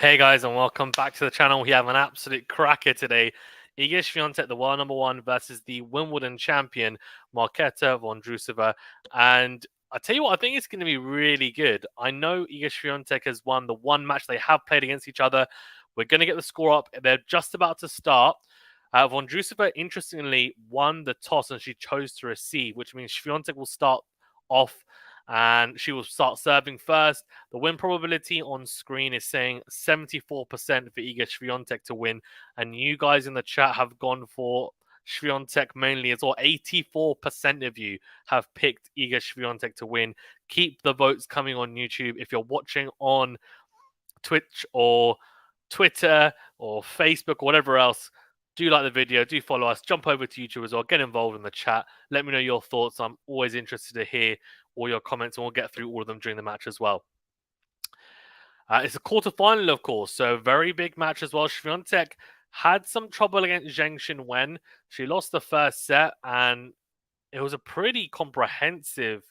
Hey guys, and welcome back to the channel. We have an absolute cracker today. Iga Swiatek, the world number one, versus the Wimbledon champion Marketa Vondrousova. And I tell you what, I think it's going to be really good. I know Iga Swiatek has won the one match they have played against each other. We're going to get the score up. They're just about to start. Vondrousova, interestingly, won the toss and she chose to receive, which means Swiatek will start off and she will start serving first. The win probability on screen is saying 74% for Iga Swiatek to win. And you guys in the chat have gone for Swiatek mainly as well. 84% of you have picked Iga Swiatek to win. Keep the votes coming on YouTube. If you're watching on Twitch or Twitter or Facebook or whatever else, do like the video, do follow us, jump over to YouTube as well, get involved in the chat, let me know your thoughts. I'm always interested to hear all your comments, and we'll get through all of them during the match as well. It's a quarterfinal, of course, so very big match as well. Swiatek had some trouble against Zheng Xinwen. She lost the first set, and it was a pretty comprehensive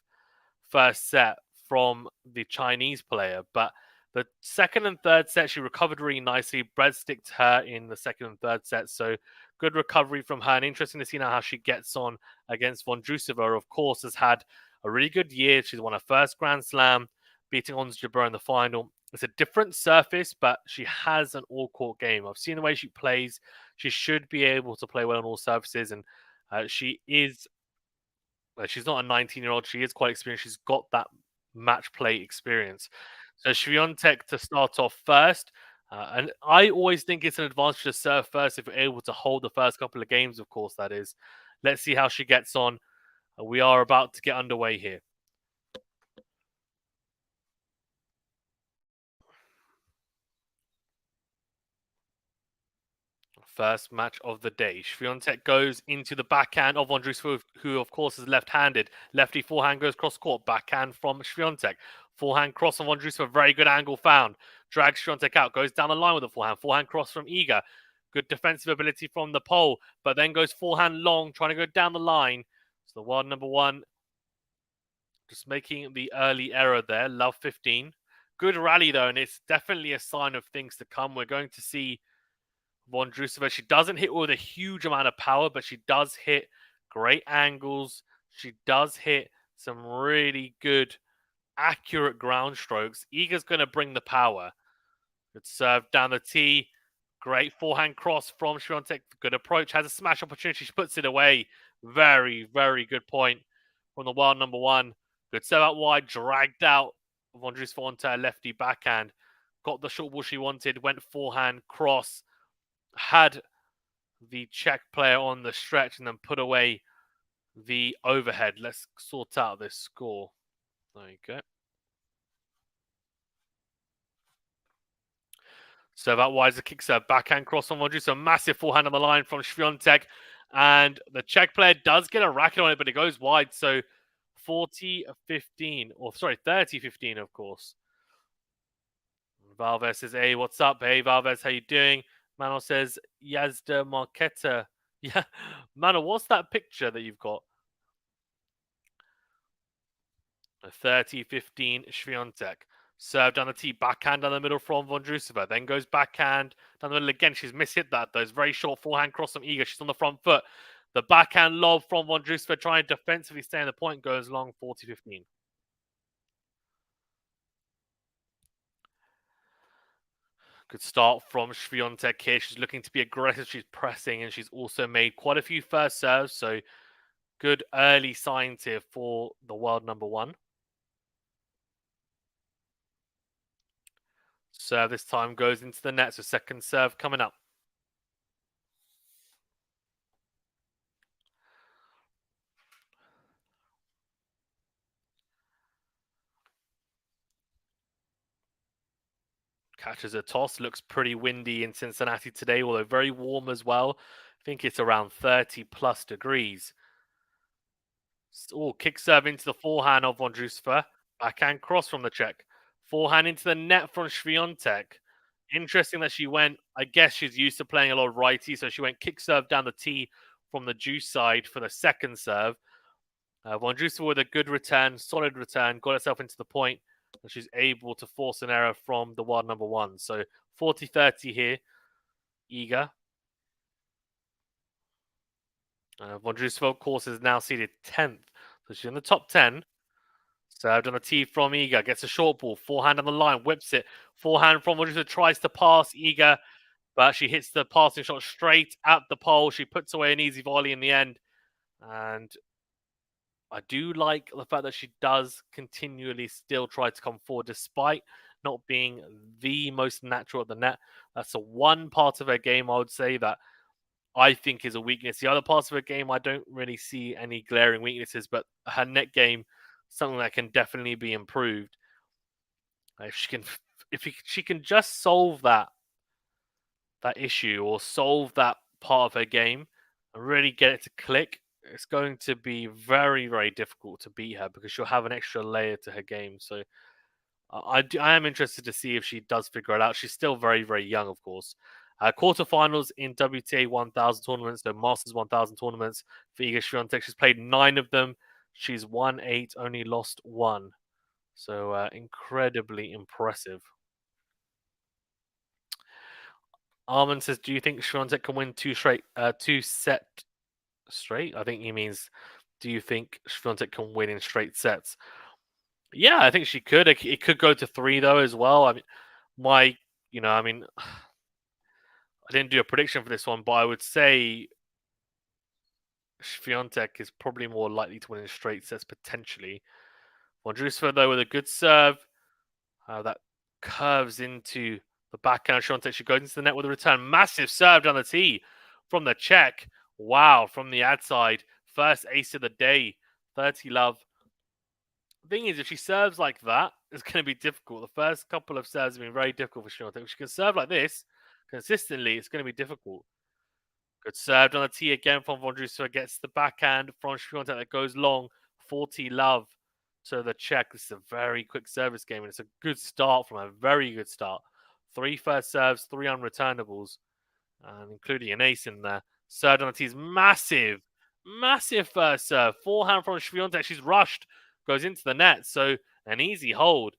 first set from the Chinese player, but the second and third set, she recovered really nicely. Breadsticked her in the second and third set, so good recovery from her. And interesting to see now how she gets on against Vondrousova. Of course, has had a really good year. She's won her first Grand Slam, beating Ons Jabeur in the final. It's a different surface, but she has an all-court game. I've seen the way she plays. She should be able to play well on all surfaces, and she is. She's not a 19-year-old. She is quite experienced. She's got that match play experience. So Swiatek to start off first. And I always think it's an advantage to serve first if you're able to hold the first couple of games, of course, that is. Let's see how she gets on. We are about to get underway here. First match of the day. Swiatek goes into the backhand of Vondrousova, who of course is left-handed. Lefty forehand goes cross court. Backhand from Swiatek. Forehand cross on Vondrousova. Very good angle found. Drags Swiatek out. Goes down the line with the forehand. Forehand cross from Iga. Good defensive ability from the pole. But then goes forehand long, trying to go down the line. So the world number one just making the early error there. Love 15. Good rally though, and it's definitely a sign of things to come. We're going to see Vondrousova. She doesn't hit with a huge amount of power, but she does hit great angles. She does hit some really good, accurate ground strokes. Iga's going to bring the power. Good serve down the tee. Great forehand cross from Swiatek. Good approach. Has a smash opportunity. She puts it away. Very, very good point from the world number one. Good serve out wide. Dragged out Vondrousova onto her lefty backhand. Got the short ball she wanted. Went forehand cross. Had the Czech player on the stretch and then put away the overhead. Let's sort out this score. There you go. Serve out wide as a kick serve. Backhand cross on Vondrousova. Massive forehand on the line from Swiatek. And the Czech player does get a racket on it, but it goes wide. So 40-15. Or sorry, 30-15, of course. Valves says, hey, what's up? Hey, Valves, how you doing? Mano says, Yazda Marketa. Yeah, Mano, what's that picture that you've got? 30-15 Swiatek. Serve down the tee, backhand down the middle from Vondrousova. Then goes backhand down the middle again. She's mishit that, though. It's very short forehand cross from Iga. She's on the front foot. The backhand lob from Vondrousova trying to defensively stay in the point goes long 40-15. Good start from Swiatek here. She's looking to be aggressive. She's pressing, and she's also made quite a few first serves. So good early signs here for the world number one. Serve this time goes into the net. So second serve coming up. Catches a toss. Looks pretty windy in Cincinnati today, although very warm as well. I think it's around 30+ degrees. Oh, kick serve into the forehand of Vondrousova. Backhand cross from the Czech. Forehand into the net from Swiatek. Interesting that she went, I guess she's used to playing a lot of righty, so she went kick serve down the tee from the juice side for the second serve. Vondrousova with a good return, solid return, got herself into the point. and she's able to force an error from the wild number one. So 40-30 here, Iga. Vondrousova, of course, is now seeded 10th. So she's in the top 10. Served on a tee from Iga. Gets a short ball. Forehand on the line. Whips it. Forehand from Vondrousova. Tries to pass Iga. But she hits the passing shot straight at the pole. She puts away an easy volley in the end. And I do like the fact that she does continually still try to come forward despite not being the most natural at the net. That's the one part of her game I would say that I think is a weakness. The other parts of her game, I don't really see any glaring weaknesses, but her net game, something that can definitely be improved. If she can just solve that issue or solve that part of her game and really get it to click, it's going to be very, very difficult to beat her because she'll have an extra layer to her game. So I am interested to see if she does figure it out. She's still very, very young, of course. Quarterfinals in WTA 1000 tournaments, the Masters 1000 tournaments for Iga Swiatek. She's played 9 of them. She's won 8, only lost 1. So incredibly impressive. Armin says, "Do you think Swiatek can win 2 set straight?" I think he means, "Do you think Swiatek can win in straight sets?" Yeah, I think she could. It could go to 3 though as well. I mean, my, I mean, I didn't do a prediction for this one, but I would say Swiatek is probably more likely to win in straight sets potentially. Vondrousova though with a good serve that curves into the backhand. Swiatek, she goes into the net with a return. Massive serve down the tee from the Czech. Wow, from the ad side. First ace of the day. 30 love. The thing is, if she serves like that, it's going to be difficult. The first couple of serves have been very difficult for Swiatek. If she can serve like this consistently, it's going to be difficult. Good served on the tee again from Vondrousova. Gets the backhand from Swiatek that goes long. 40 love to the Czech. This is a very quick service game, and it's a good start from a very good start. 3 first serves, 3 unreturnables, and including an ace in there. Served on the tee is massive. Massive first serve. Forehand from Swiatek. She's rushed. Goes into the net. So an easy hold.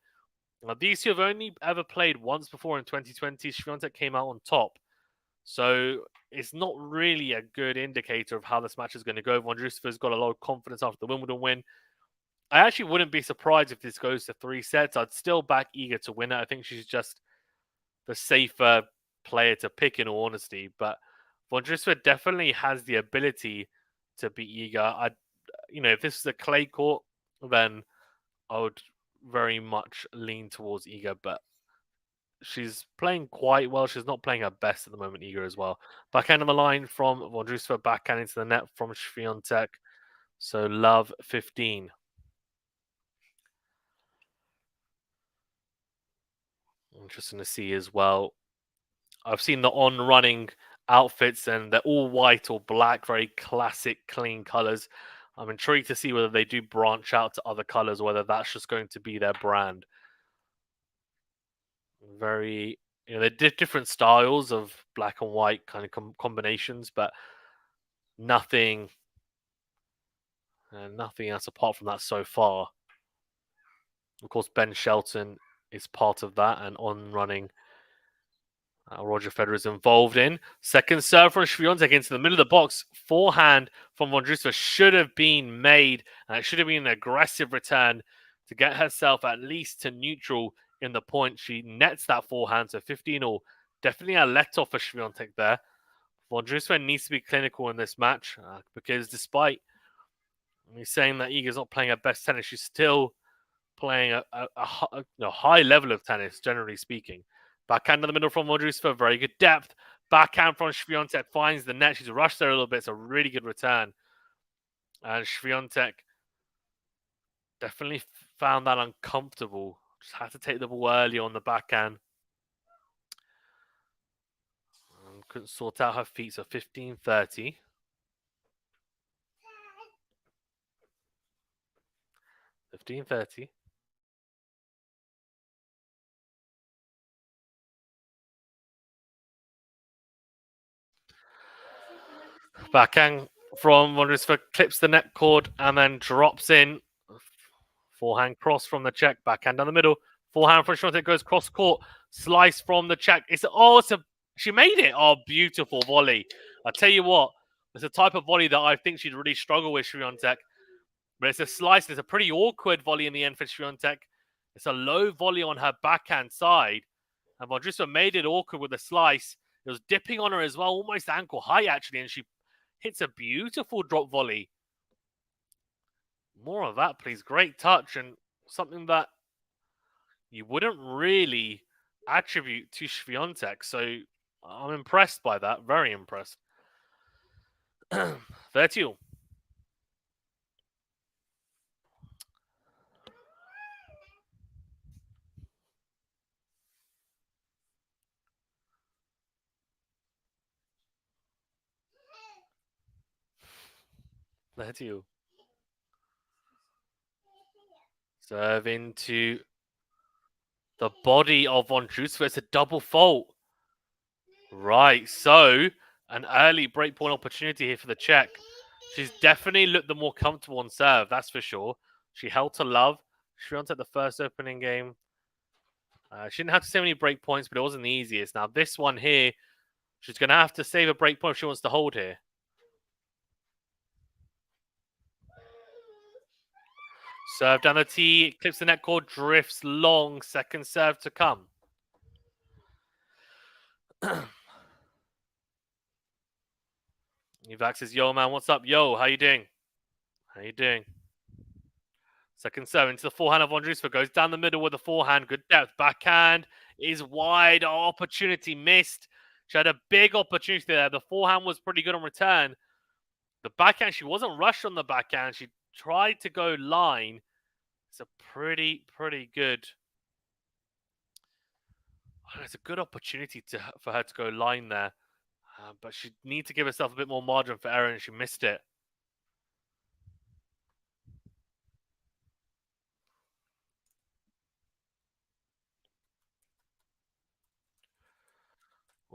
Now, these two have only ever played once before in 2020. Swiatek came out on top. So it's not really a good indicator of how this match is going to go. Vondrousova's got a lot of confidence after the Wimbledon win. I actually wouldn't be surprised if this goes to 3 sets. I'd still back Iga to win it. I think she's just the safer player to pick, in all honesty. But Vondrousova definitely has the ability to beat Iga. If this is a clay court, then I would very much lean towards Iga. But she's playing quite well. She's not playing her best at the moment, Iga, as well. Backhand on the line from Vondrousova, backhand into the net from Swiatek. So love 15. Interesting to see as well. I've seen the on-running outfits, and they're all white or black, very classic, clean colors. I'm intrigued to see whether they do branch out to other colors, or whether that's just going to be their brand. Very, they're different styles of black and white kind of combinations, but nothing else apart from that so far. Of course, Ben Shelton is part of that, and on-running Roger Federer is involved in. Second serve from Swiatek into the middle of the box. Forehand from Vondrousova should have been made, and it should have been an aggressive return to get herself at least to neutral in the point. She nets that forehand, so 15-all. Definitely a let-off for Swiatek there. Vondrousova needs to be clinical in this match because despite me saying that Iga's not playing her best tennis, she's still playing a high level of tennis, generally speaking. Backhand in the middle from Vondrousova, very good depth. Backhand from Swiatek finds the net. She's rushed there a little bit. It's a really good return. And Swiatek definitely found that uncomfortable. Just had to take the ball early on the backhand. Couldn't sort out her feet, so 15-30. 15-30. Backhand from Vondrousova clips the net cord and then drops in Forehand cross from the check, backhand down the middle. Forehand from Swiatek goes cross court, slice from the check. She made it. Oh, beautiful volley. I tell you what, it's a type of volley that I think she'd really struggle with, Swiatek. But it's a slice. It's a pretty awkward volley in the end for Swiatek. It's a low volley on her backhand side. And Vondrousova made it awkward with the slice. It was dipping on her as well, almost ankle high actually, and she hits a beautiful drop volley. More of that, please. Great touch and something that you wouldn't really attribute to Swiatek. So I'm impressed by that. Very impressed. 30. 30. Serve into the body of Vondrousova. It's a double fault. Right, so an early breakpoint opportunity here for the Czech. She's definitely looked the more comfortable on serve, that's for sure. She held to love. She won at the first opening game. She didn't have to save any breakpoints, but it wasn't the easiest. Now, this one here, she's going to have to save a breakpoint if she wants to hold here. Serve down the tee, clips the net cord, drifts long. Second serve to come. Evax says, yo, man, what's up? Yo, how you doing? How you doing? Second serve into the forehand of Vondrousova. Goes down the middle with the forehand. Good depth. Backhand is wide. Oh, opportunity missed. She had a big opportunity there. The forehand was pretty good on return. The backhand, she wasn't rushed on the backhand. She tried to go line. It's a pretty good. It's a good opportunity for her to go line there. But she needs to give herself a bit more margin for error, and she missed it.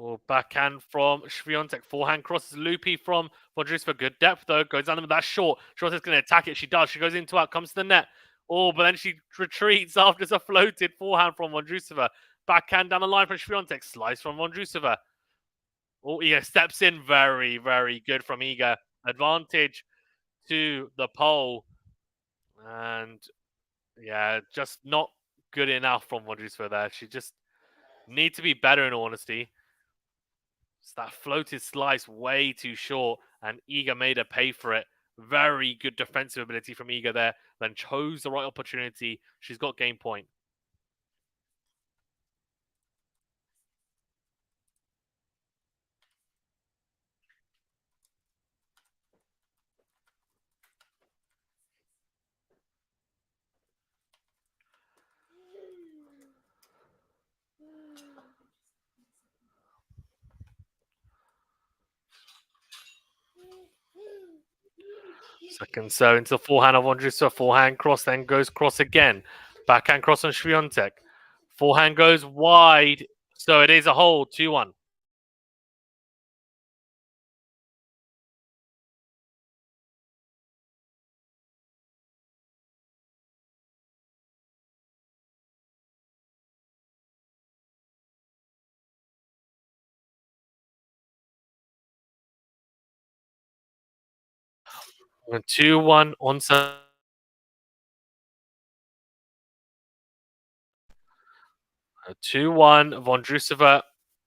Oh, backhand from Swiatek. Forehand crosses loopy from Vondrousova. Good depth, though. Goes down with that short. Swiatek's going to attack it. She does. She goes into it. Comes to the net. Oh, but then she retreats after it's a floated forehand from Vondrousova. Backhand down the line from Swiatek. Slice from Vondrousova. Oh, Iga steps in. Very good from Iga. Advantage to the pole. And, yeah, just not good enough from Vondrousova there. She just needs to be better, in all honesty. That floated slice way too short, and Iga made her pay for it. Very good defensive ability from Iga there. Then chose the right opportunity. She's got game point. Second serve into the forehand of Vondrousova. Forehand cross, then goes cross again. Backhand cross on Swiatek. Forehand goes wide. So it is a hold, 2-1. And 2-1 on serve. 2-1. Vondrousova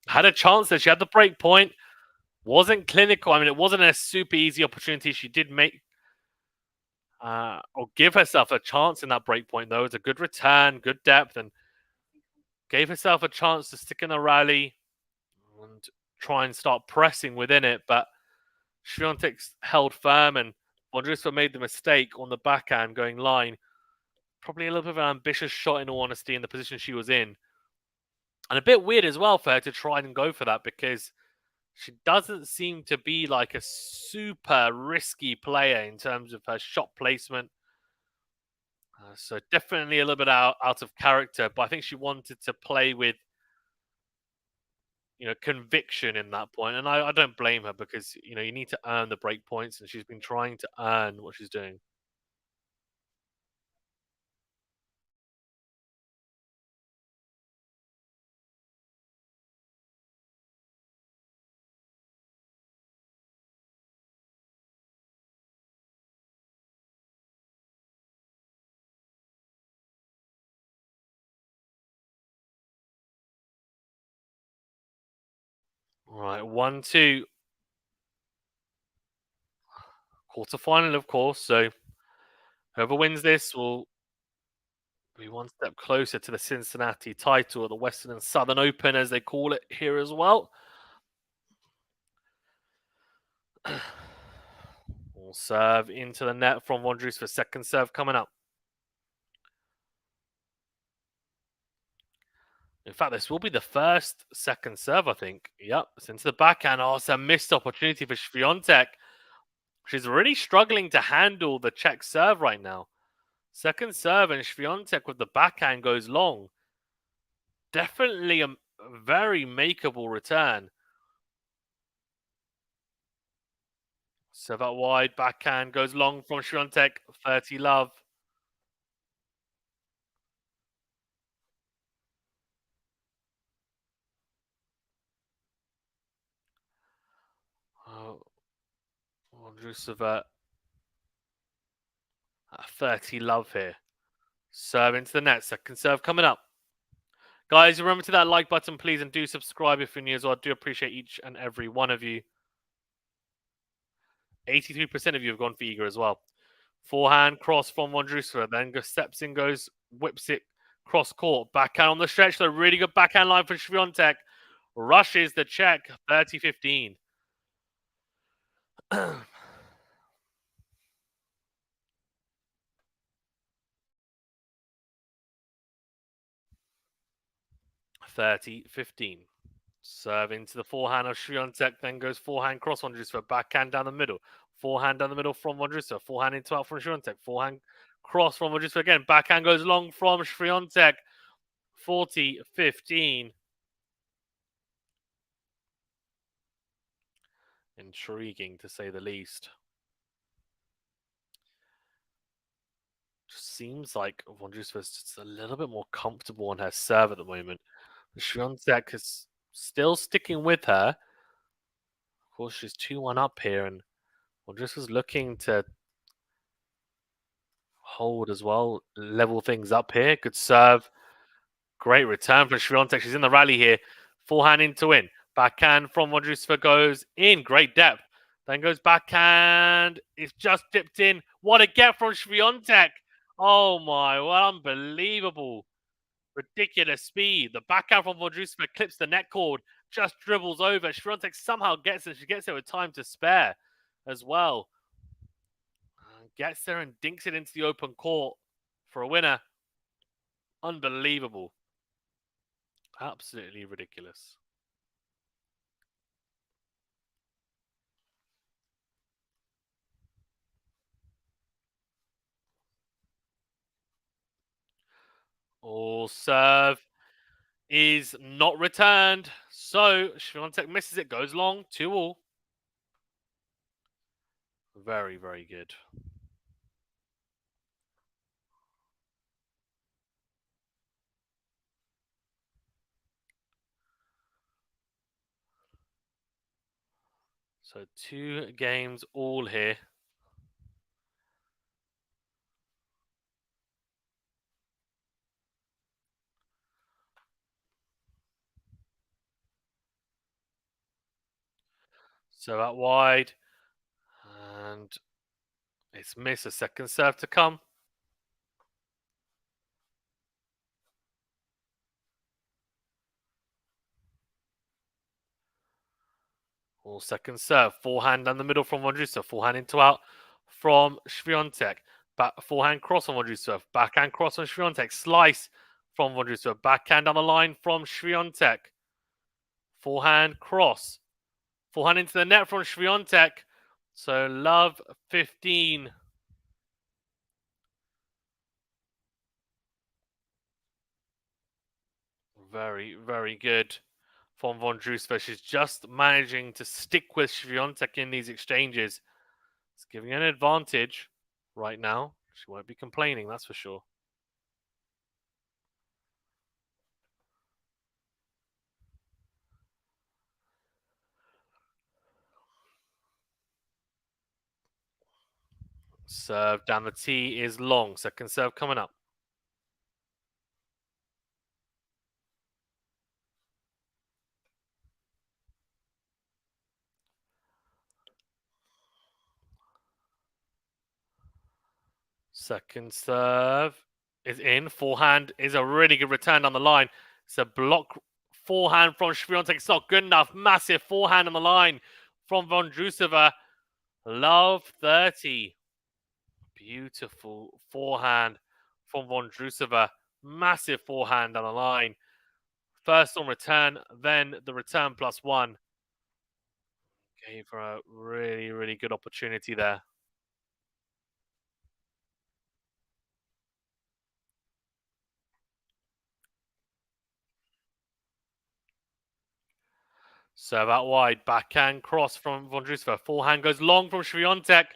had a chance there. She had the break point. Wasn't clinical. I mean, it wasn't a super easy opportunity. She did make or give herself a chance in that break point, though. It's a good return, good depth, and gave herself a chance to stick in the rally and try and start pressing within it. But Swiatek held firm, and Vondrousova made the mistake on the backhand going line. Probably a little bit of an ambitious shot, in all honesty, in the position she was in. And a bit weird as well for her to try and go for that, because she doesn't seem to be like a super risky player in terms of her shot placement. So definitely a little bit out of character, but I think she wanted to play with, conviction in that point. And I don't blame her, because, you need to earn the break points, and she's been trying to earn what she's doing. Right, 1-2. Quarterfinal, of course. So whoever wins this will be one step closer to the Cincinnati title, or the Western and Southern Open, as they call it here as well. Will serve into the net from Vondrousova for second serve coming up. In fact, this will be the first second serve, I think. Yep, it's into the backhand. Oh, it's a missed opportunity for Swiatek. She's really struggling to handle the Czech serve right now. Second serve, and Swiatek with the backhand goes long. Definitely a very makeable return. Serve out wide, backhand goes long from Swiatek. 30 love. Oh, Vondrousova at 30 love here. Serve into the net. Second serve coming up. Guys, remember to that like button, please, and do subscribe if you're new as well. I do appreciate each and every one of you. 83% of you have gone for Eager as well. Forehand cross from Vondrousova, then steps in, goes, whips it cross court. Backhand on the stretch, so really good backhand line for Swiatek. Rushes the Czech, 30-15. 30-15. Serve into the forehand of Swiatek, then goes forehand cross Vondrousova, backhand down the middle. Forehand down the middle from Vondrousova, forehand into out from Swiatek, forehand cross from Vondrousova again. Backhand goes long from Swiatek, 40-15. Intriguing to say the least. Just seems like Vondrousova's just a little bit more comfortable on her serve at the moment. Swiatek is still sticking with her. Of course, she's 2-1 up here, and Vondrousova's looking to hold as well, level things up here. Good serve. Great return from Swiatek. She's in the rally here. Forehand into in. Backhand from Vondrousova goes in. Great depth. Then goes backhand. It's just dipped in. What a get from Swiatek. Oh my, what unbelievable. Ridiculous speed. The backhand from Vondrousova clips the net cord. Just dribbles over. Swiatek somehow gets it. She gets there with time to spare as well. Gets there and dinks it into the open court for a winner. Unbelievable. Absolutely ridiculous. All serve is not returned. So Swiatek misses it, goes long, 2-all. Very, very good. So 2 games all here. So out wide. And it's missed. A second serve to come. All second serve. Forehand down the middle from Vondrousova. Forehand into out from Swiatek. Forehand cross on Vondrousova. Backhand cross on Swiatek. Slice from Vondrousova. Backhand down the line from Swiatek. Forehand cross. Forehand into the net from Swiatek. So love 15. Very, very good from Vondrousova. She's just managing to stick with Swiatek in these exchanges. It's giving an advantage right now. She won't be complaining, that's for sure. Serve down the tee is long. Second serve coming up. Second serve is in. Forehand is a really good return on the line. It's a block forehand from Swiatek. It's not good enough. Massive forehand on the line from Vondrousova. Love 30. Beautiful forehand from Vondrousova. Massive forehand on the line. First on return, then the return +1. Gave her a really, really good opportunity there. Serve out wide. Backhand cross from Vondrousova. Forehand goes long from Swiatek.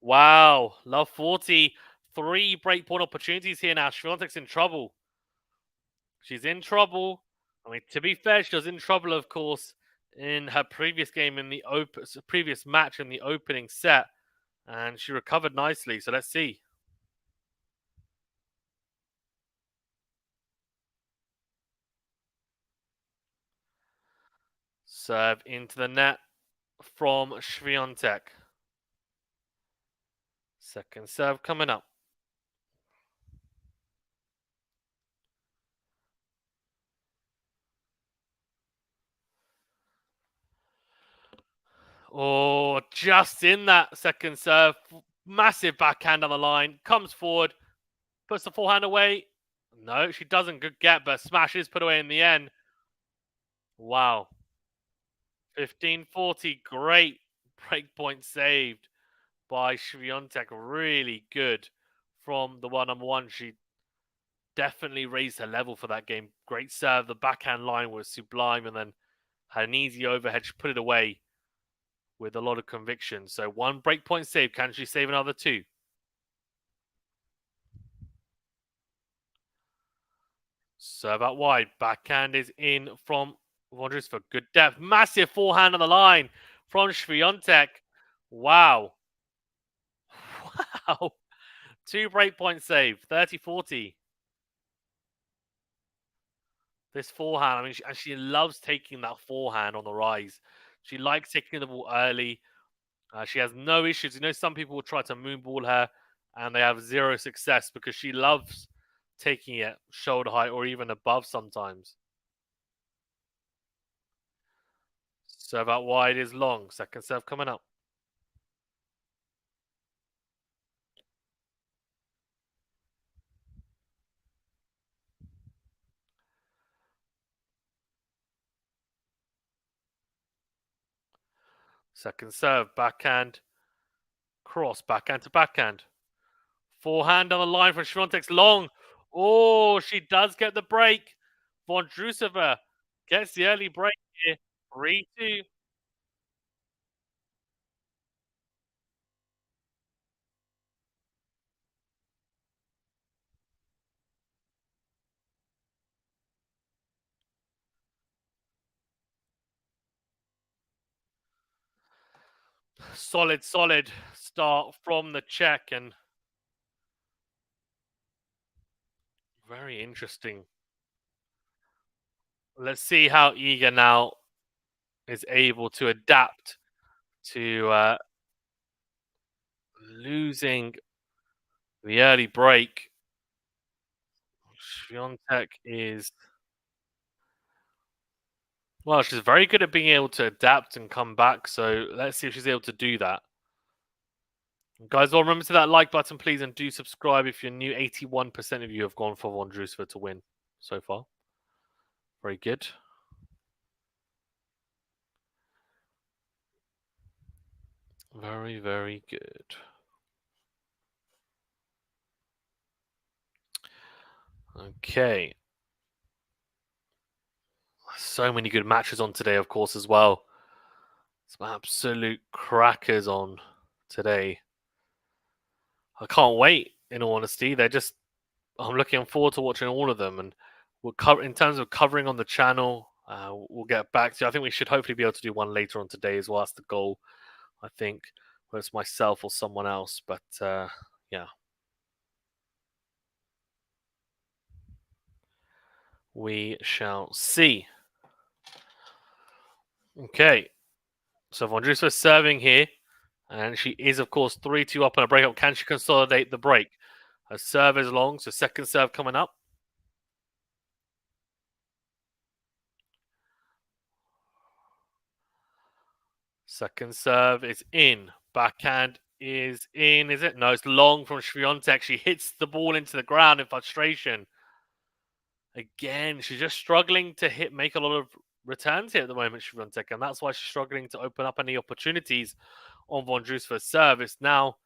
Wow. Love 40. 3 breakpoint opportunities here now. Swiatek's in trouble. She's in trouble. I mean, to be fair, she was in trouble, of course, in her previous game in the previous match in the opening set, and she recovered nicely. So let's see. Serve into the net from Swiatek. Second serve coming up. Oh, just in that second serve. Massive backhand on the line. Comes forward. Puts the forehand away. No, she doesn't. Good get, but smash is put away in the end. Wow. 15-40. Great breakpoint saved by Swiatek. Really good from the one-on-one. She definitely raised her level for that game. Great serve. The backhand line was sublime, and then had an easy overhead. She put it away with a lot of conviction. So 1 breakpoint save. Can she save another 2? Serve out wide. Backhand is in from Vondrousova for good depth. Massive forehand on the line from Swiatek. Wow. Wow. 2 breakpoint save. 30-40. This forehand, I mean, she loves taking that forehand on the rise. She likes taking the ball early. She has no issues. You know, some people will try to moonball her and they have 0 success because she loves taking it shoulder height or even above sometimes. Serve out wide is long. Second serve coming up. Second serve, backhand, cross, backhand to backhand. Forehand on the line from Swiatek's long. Oh, she does get the break. Vondrousova gets the early break here. 3-2. Solid start from the Czech, and very interesting. Let's see how Iga now is able to adapt to losing the early break. Swiatek is, well, she's very good at being able to adapt and come back. So let's see if she's able to do that. Guys, well, remember to that like button, please, and do subscribe if you're new. 81% of you have gone for Vondrousova to win so far. Very good. Very, very good. Okay. So many good matches on today, of course, as well. Some absolute crackers on today. I can't wait, in all honesty. I'm looking forward to watching all of them. And we'll cover, in terms of covering on the channel, we'll get back to you. I think we should hopefully be able to do one later on today as well. That's the goal, I think, whether it's myself or someone else. But yeah. We shall see. Okay. So Vondrousova serving here. And she is, of course, 3-2 up on a breakup. Can she consolidate the break? Her serve is long, so second serve coming up. Second serve is in. Backhand is in, is it? No, it's long from Swiatek. She hits the ball into the ground in frustration. Again, she's just struggling to make a lot of returns here at the moment, Swiatek, and that's why she's struggling to open up any opportunities on Vondrousova's serve. It's now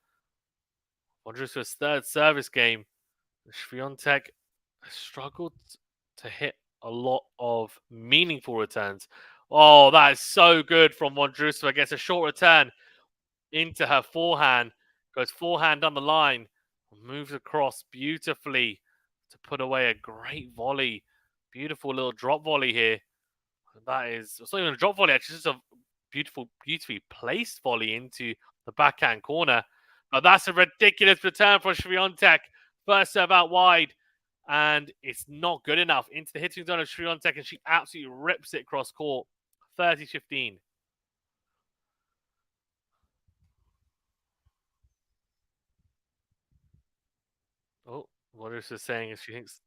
Vondrousova's third service game. Swiatek struggled to hit a lot of meaningful returns. Oh, that is so good from Vondrousova. Gets a short return into her forehand. Goes forehand down the line. Moves across beautifully to put away a great volley. Beautiful little drop volley here. That is, it's not even a drop volley, actually. It's just a beautifully placed volley into the backhand corner. But that's a ridiculous return for Swiatek. First serve out wide. And it's not good enough into the hitting zone of Swiatek, and she absolutely rips it cross court. 30-15. Oh, what is she saying is she thinks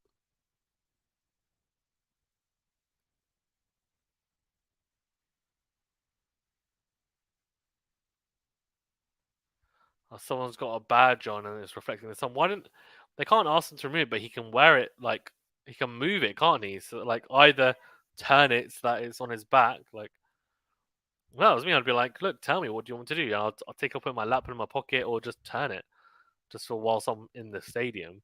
someone's got a badge on and it's reflecting the sun. Why didn't they can't ask him to remove it, but he can wear it like he can move it, can't he? So like either turn it so that it's on his back, like well, as me, I'd be like, look, tell me what do you want me to do? I'll take up in my lap in my pocket or just turn it just for whilst I'm in the stadium.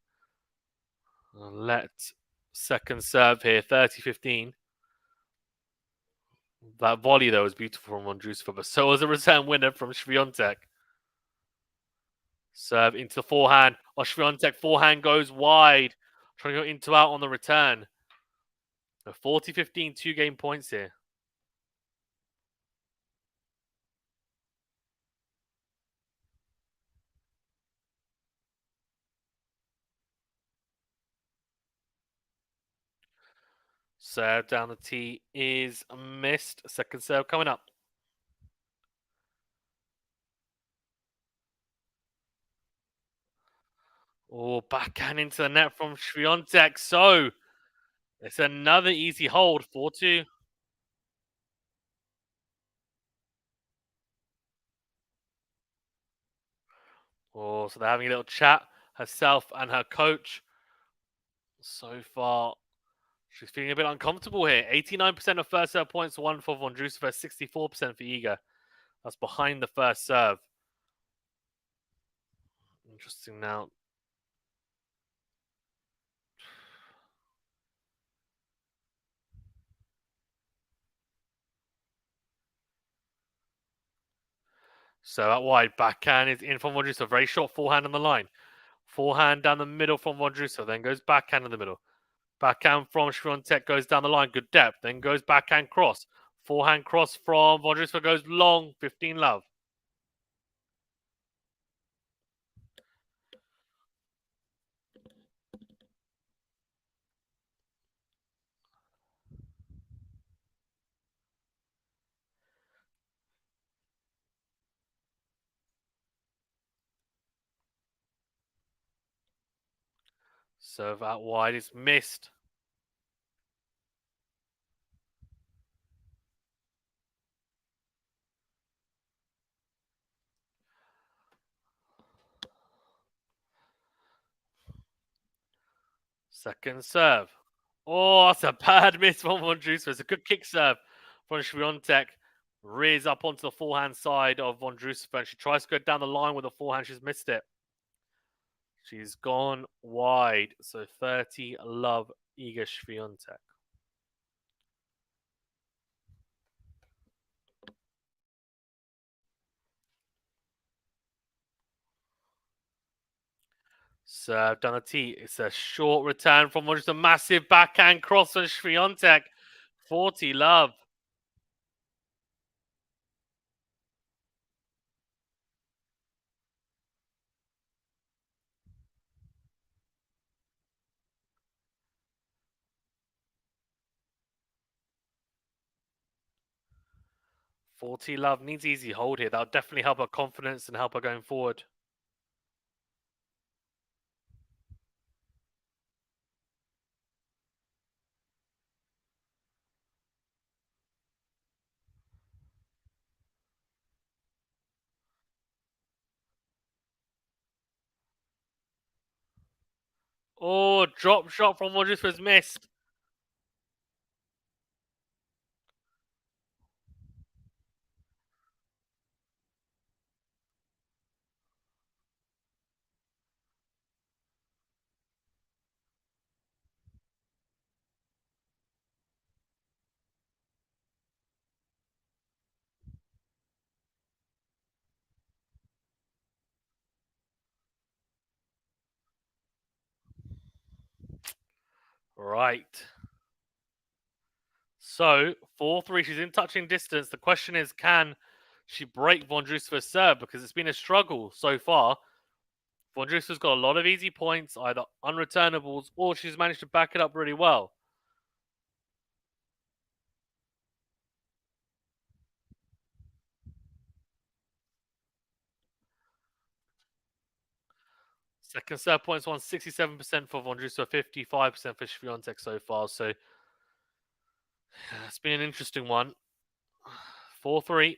Let second serve here, 30-15. That volley though was beautiful from Vondrousova, but so was a return winner from Swiatek. Serve into the forehand. Oh, Swiatek forehand goes wide. Trying to go into out on the return. 40-15, 2 game points here. Serve down the tee is missed. Second serve coming up. Oh, backhand into the net from Swiatek. So it's another easy hold. 4-2. Oh, so they're having a little chat, herself and her coach. So far, she's feeling a bit uncomfortable here. 89% of first serve points won for Vondrousova, 64% for Iga. That's behind the first serve. Interesting now. So out wide, backhand is in from Vondrousova. Very short forehand on the line. Forehand down the middle from Vondrousova. Then goes backhand in the middle. Backhand from Swiatek goes down the line. Good depth. Then goes backhand cross. Forehand cross from Vondrousova goes long. 15 love. Serve out wide is missed. Second serve. Oh, that's a bad miss from Vondrousova. It's a good kick serve from Swiatek. Rears up onto the forehand side of Vondrousova, and she tries to go down the line with the forehand. She's missed it. She's gone wide. So 30 love Iga Swiatek. Serve down the tee. It's a short return from just a massive backhand cross on Swiatek. 40 love. Forty love needs easy hold here. That'll definitely help her confidence and help her going forward. Oh, drop shot from Vondrousova's missed. Right. So 4-3. She's in touching distance. The question is, can she break Vondrousova's serve? Because it's been a struggle so far. Vondrousova's got a lot of easy points, either unreturnables or she's managed to back it up really well. Second serve points won 67% for Vondrousova, 55% for Swiatek so far. So it's been an interesting one. 4-3.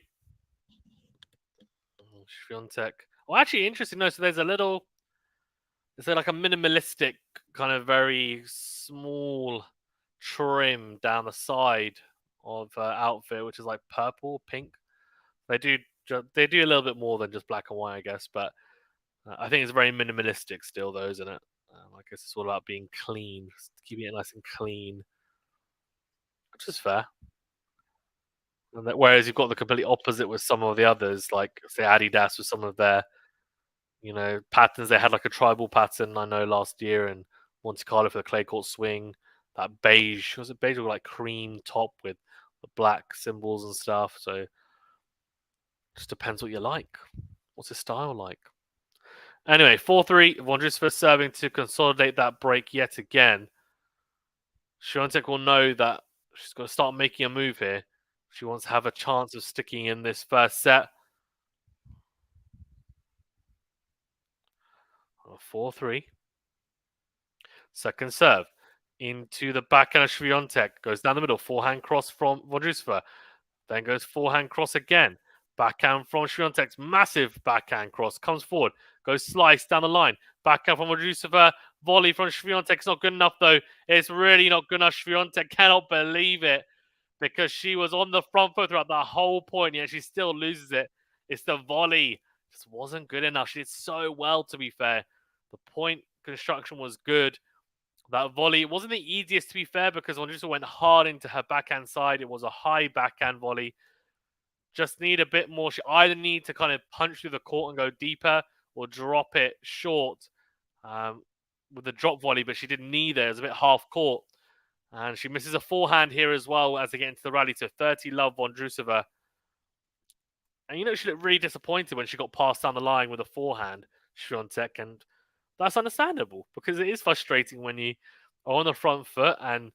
Swiatek. Well, actually, interesting. No, so there's a little. It's like a minimalistic, kind of very small trim down the side of outfit, which is like purple, pink. They do they do a little bit more than just black and white, I guess. But I think it's very minimalistic still, though, isn't it? I guess it's all about being clean, just keeping it nice and clean, which is fair. And whereas you've got the complete opposite with some of the others, like say Adidas with some of their patterns. They had like a tribal pattern I know last year in Monte Carlo for the clay court swing. That beige was it beige or like cream top with the black symbols and stuff. So just depends what you like. What's his style like? Anyway, 4-3. Vondrousova serving to consolidate that break yet again. Swiatek will know that she's got to start making a move here. She wants to have a chance of sticking in this first set. 4-3. Second serve. Into the backhand of Swiatek. Goes down the middle. Forehand cross from Vondrousova. Then goes forehand cross again. Backhand from Swiatek's massive backhand cross. Comes forward. Goes slice down the line. Backhand from Vondrousova. Volley from Swiatek. It's not good enough though. It's really not good enough. Swiatek cannot believe it because she was on the front foot throughout the whole point, yet she still loses it. It's the volley. Just wasn't good enough. She did so well, to be fair. The point construction was good. That volley, it wasn't the easiest, to be fair, because Vondrousova went hard into her backhand side. It was a high backhand volley. Just need a bit more. She either need to kind of punch through the court and go deeper or drop it short with the drop volley, but she did neither. It was a bit half court. And she misses a forehand here as well as they get into the rally. So 30 love Vondrousova. And she looked really disappointed when she got passed down the line with a forehand, Swiatek. And that's understandable because it is frustrating when you are on the front foot and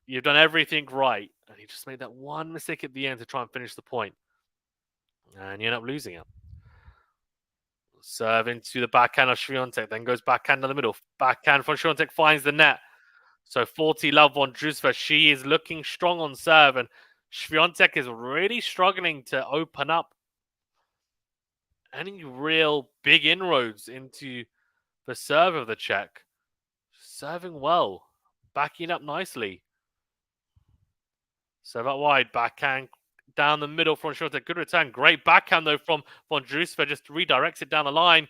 you've done everything right. And you just made that one mistake at the end to try and finish the point. And you end up losing it. Serve into the backhand of Swiatek, then goes backhand in the middle. Backhand from Swiatek finds the net. So 40 love on Vondrousova. She is looking strong on serve, and Swiatek is really struggling to open up any real big inroads into the serve of the Czech. Serving well, backing up nicely. Serve out wide, backhand down the middle from Swiatek. Good return. Great backhand though from Vondrousova. Just redirects it down the line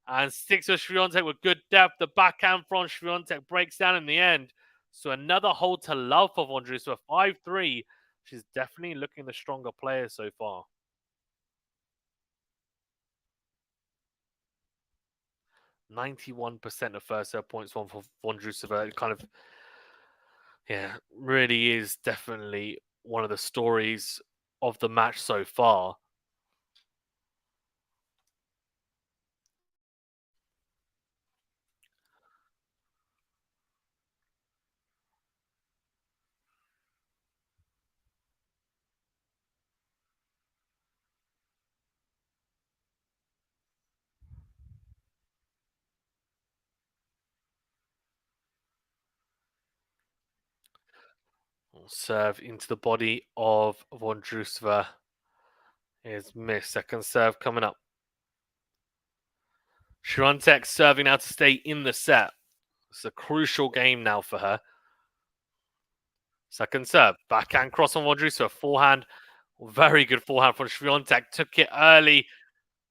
and sticks with Swiatek with good depth. The backhand from Swiatek breaks down in the end. So another hold to love for Vondrousova. 5-3. She's definitely looking the stronger player so far. 91% of first serve points won for Vondrousova. It kind of, really is definitely one of the stories of the match so far. Serve into the body of Vondrousova is missed. Second serve coming up. Swiatek serving now to stay in the set. It's a crucial game now for her. Second serve, backhand cross on Vondrousova, forehand, very good forehand from Swiatek. Took it early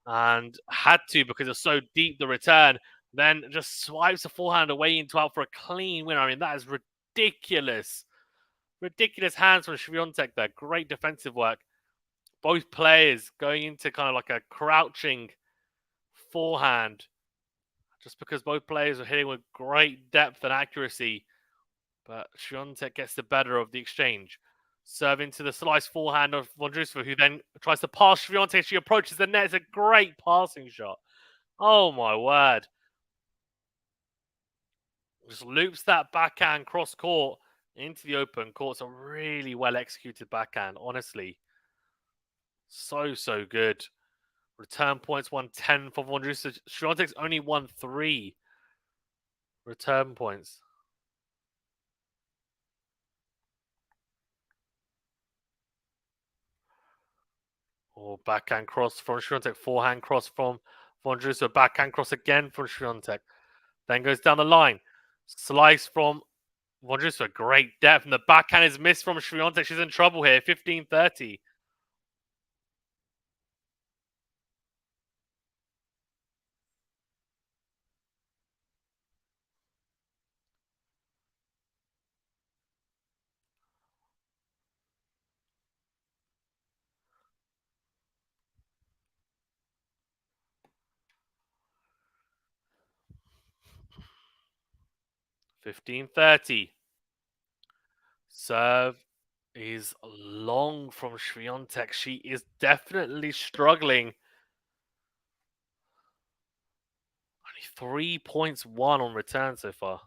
and had to because it's so deep the return. Then just swipes the forehand away into out for a clean win. I mean, that is ridiculous. Ridiculous hands from Swiatek there. Great defensive work. Both players going into kind of like a crouching forehand just because both players are hitting with great depth and accuracy. But Swiatek gets the better of the exchange. Serve into the slice forehand of Vondrousova, who then tries to pass Swiatek. She approaches the net. It's a great passing shot. Oh my word. Just loops that backhand cross court into the open court. It's a really well executed backhand, honestly. So good. Return points 110 for Vondrousova. Swiatek's only won 3 return points. Or backhand cross from Swiatek. Forehand cross from Vondrousova. Backhand cross again from Swiatek. Then goes down the line. Slice from Vondrousova. Great depth. And the backhand is missed from Swiatek. She's in trouble here. 15-30. Serve is long from Swiatek. She is definitely struggling. Only 3 points won on return so far.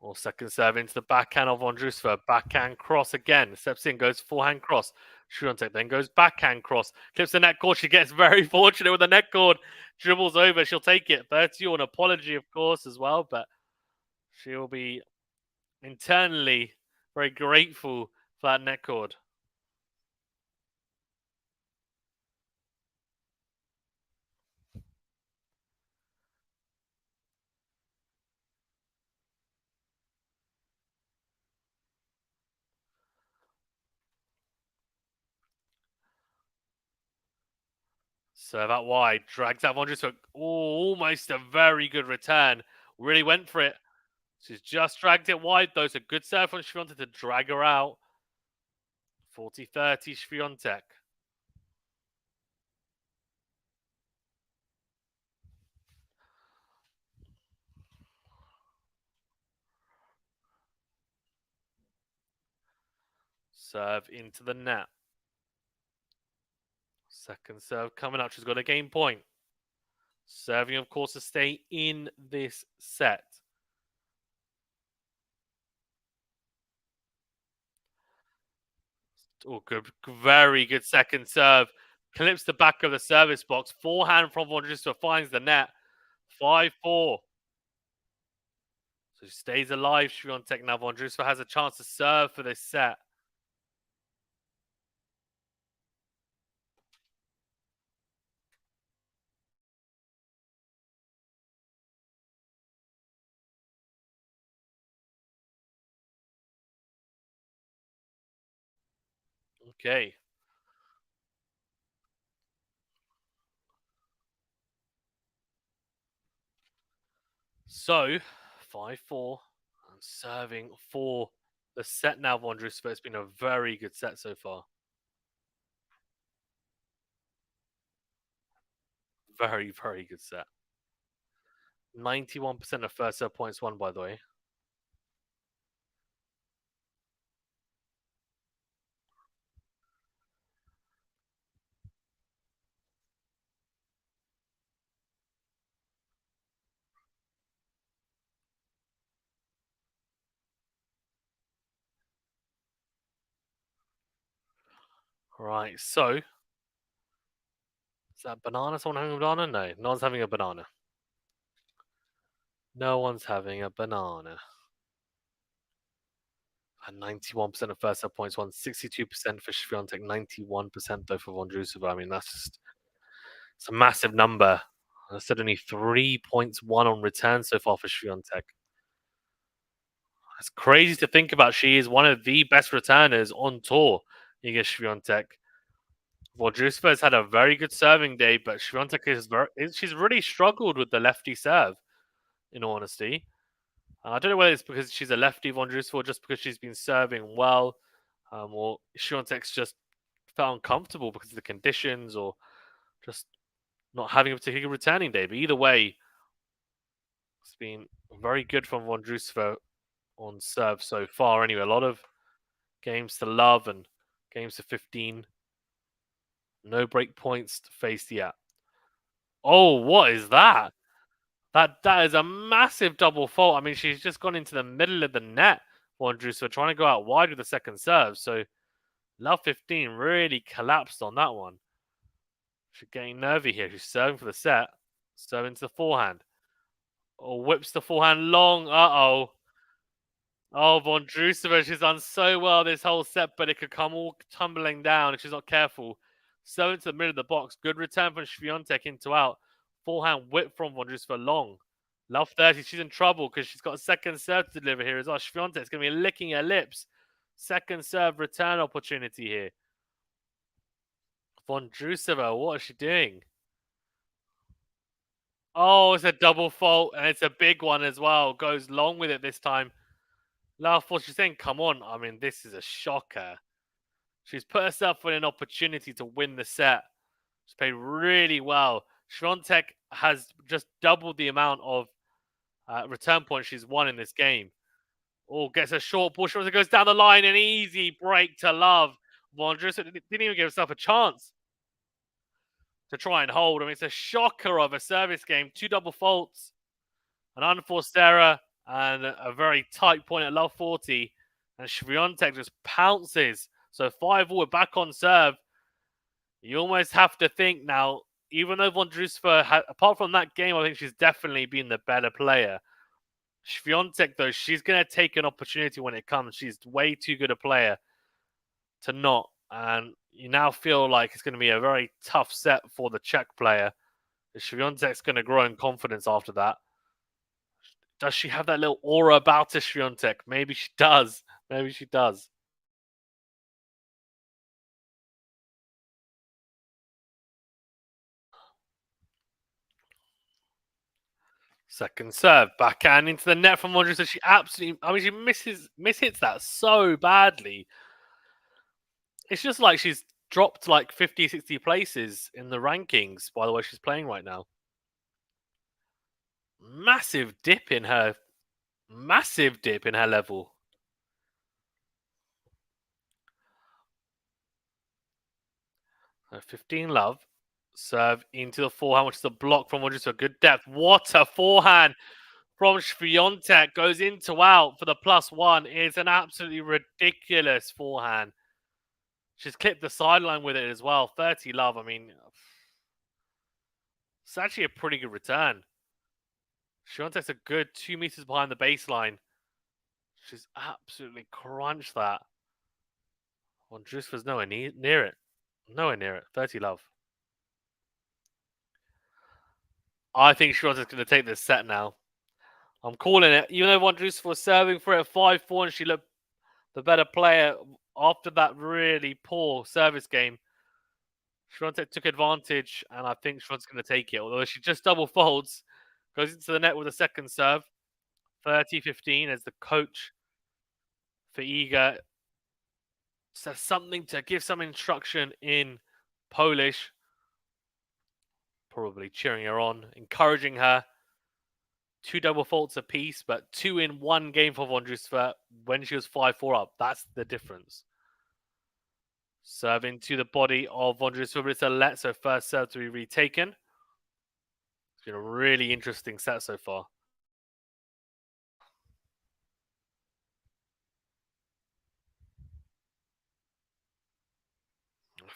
Or second serve into the backhand of Vondrousova. Backhand cross again. Steps in, goes forehand cross. Swiatek then goes backhand cross. Clips the net cord. She gets very fortunate with the net cord. Dribbles over. She'll take it. 30, an apology, of course, as well. But she'll be internally very grateful for that net cord. Serve out wide, drags out Vondrousova. Oh, almost a very good return. Really went for it. She's just dragged it wide, though. It's a good serve from Swiatek to drag her out. 40-30 Swiatek. Serve into the net. Second serve coming up. She's got a game point. Serving, of course, to stay in this set. Oh, good. Very good second serve. Clips the back of the service box. Forehand from Vondrousova finds the net. 5-4. So she stays alive, Swiatek. Now Vondrousova has a chance to serve for this set. Okay. So, 5-4. And serving for the set now, Vondrousova. It's been a very good set so far. Very good set. 91% of first serve points won, by the way. Right, so is that banana? Someone having a banana? No, no one's having a banana. No one's having a banana. And 91% of first serve points won, 62% for Swiatek, 91% though for Vondrousova. I mean, that's just it's a massive number. I said only 3.1 on return so far for Swiatek. It's crazy to think about. She is one of the best returners on tour. Iga Swiatek. Vondrousova has had a very good serving day, but Swiatek she's really struggled with the lefty serve. In all honesty, I don't know whether it's because she's a lefty Vondrousova or just because she's been serving well, or Swiatek's just felt uncomfortable because of the conditions, or just not having a particular returning day. But either way, it's been very good from Vondrousova on serve so far. Anyway, a lot of games to love and games to 15. No break points to face the app. Oh, what is that? That is a massive double fault. I mean, she's just gone into the middle of the net, Vondrousova, trying to go out wide with the second serve. So Love 15 really collapsed on that one. She's getting nervy here. She's serving for the set. Serving to the forehand. Oh, whips the forehand long. Uh-oh. Oh, Vondrousova, she's done so well this whole set, but it could come all tumbling down if she's not careful. So into the middle of the box. Good return from Swiatek into out. Forehand whip from Vondrousova long. Love 30. She's in trouble because she's got a second serve to deliver here as well. Swiatek's going to be licking her lips. Second serve return opportunity here. Vondrousova, what is she doing? Oh, it's a double fault, and it's a big one as well. Goes long with it this time. Love 4, she's saying, come on. I mean, this is a shocker. She's put herself in an opportunity to win the set. She's played really well. Swiatek has just doubled the amount of return points she's won in this game. Oh, gets a short ball. Swiatek goes down the line. An easy break to Love. Vondrousova didn't even give herself a chance to try and hold. I mean, it's a shocker of a service game. 2 double faults, an unforced error, and a very tight point at Love 40. And Swiatek just pounces. So 5-all, we're back on serve. You almost have to think now, even though Vondrousova, apart from that game, I think she's definitely been the better player. Swiatek, though, she's going to take an opportunity when it comes. She's way too good a player to not. And you now feel like it's going to be a very tough set for the Czech player. Swiatek's going to grow in confidence after that. Does she have that little aura about her, Swiatek? Maybe she does. Maybe she does. Second serve, backhand into the net from Vondrousova. She absolutely, I mean, she mishits that so badly. It's just like she's dropped like 50, 60 places in the rankings by the way she's playing right now. Massive dip in her level. So 15 Love. Serve into the forehand, which is a block from Vondrousova. Good depth. What a forehand from Swiatek. Goes into out for the +1. It's an absolutely ridiculous forehand. She's clipped the sideline with it as well. 30 Love. I mean, it's actually a pretty good return. Swiatek's a good 2 meters behind the baseline. She's absolutely crunched that. Vondrousova's nowhere near it. Nowhere near it. 30 Love. I think Swiatek's going to take this set now. I'm calling it. Even though Vondrousova was serving for it at 5-4 and she looked the better player after that really poor service game, Swiatek took advantage, and I think Swiatek's going to take it. Although she just double folds, goes into the net with a second serve. 30-15 as the coach for Iga says something to give some instruction in Polish. Probably cheering her on, encouraging her. 2 double faults apiece, but 2 in 1 game for Vondrousova when she was 5-4 up. That's the difference. Serve into the body of Vondrousova. It's a let, so first serve to be retaken. It's been a really interesting set so far.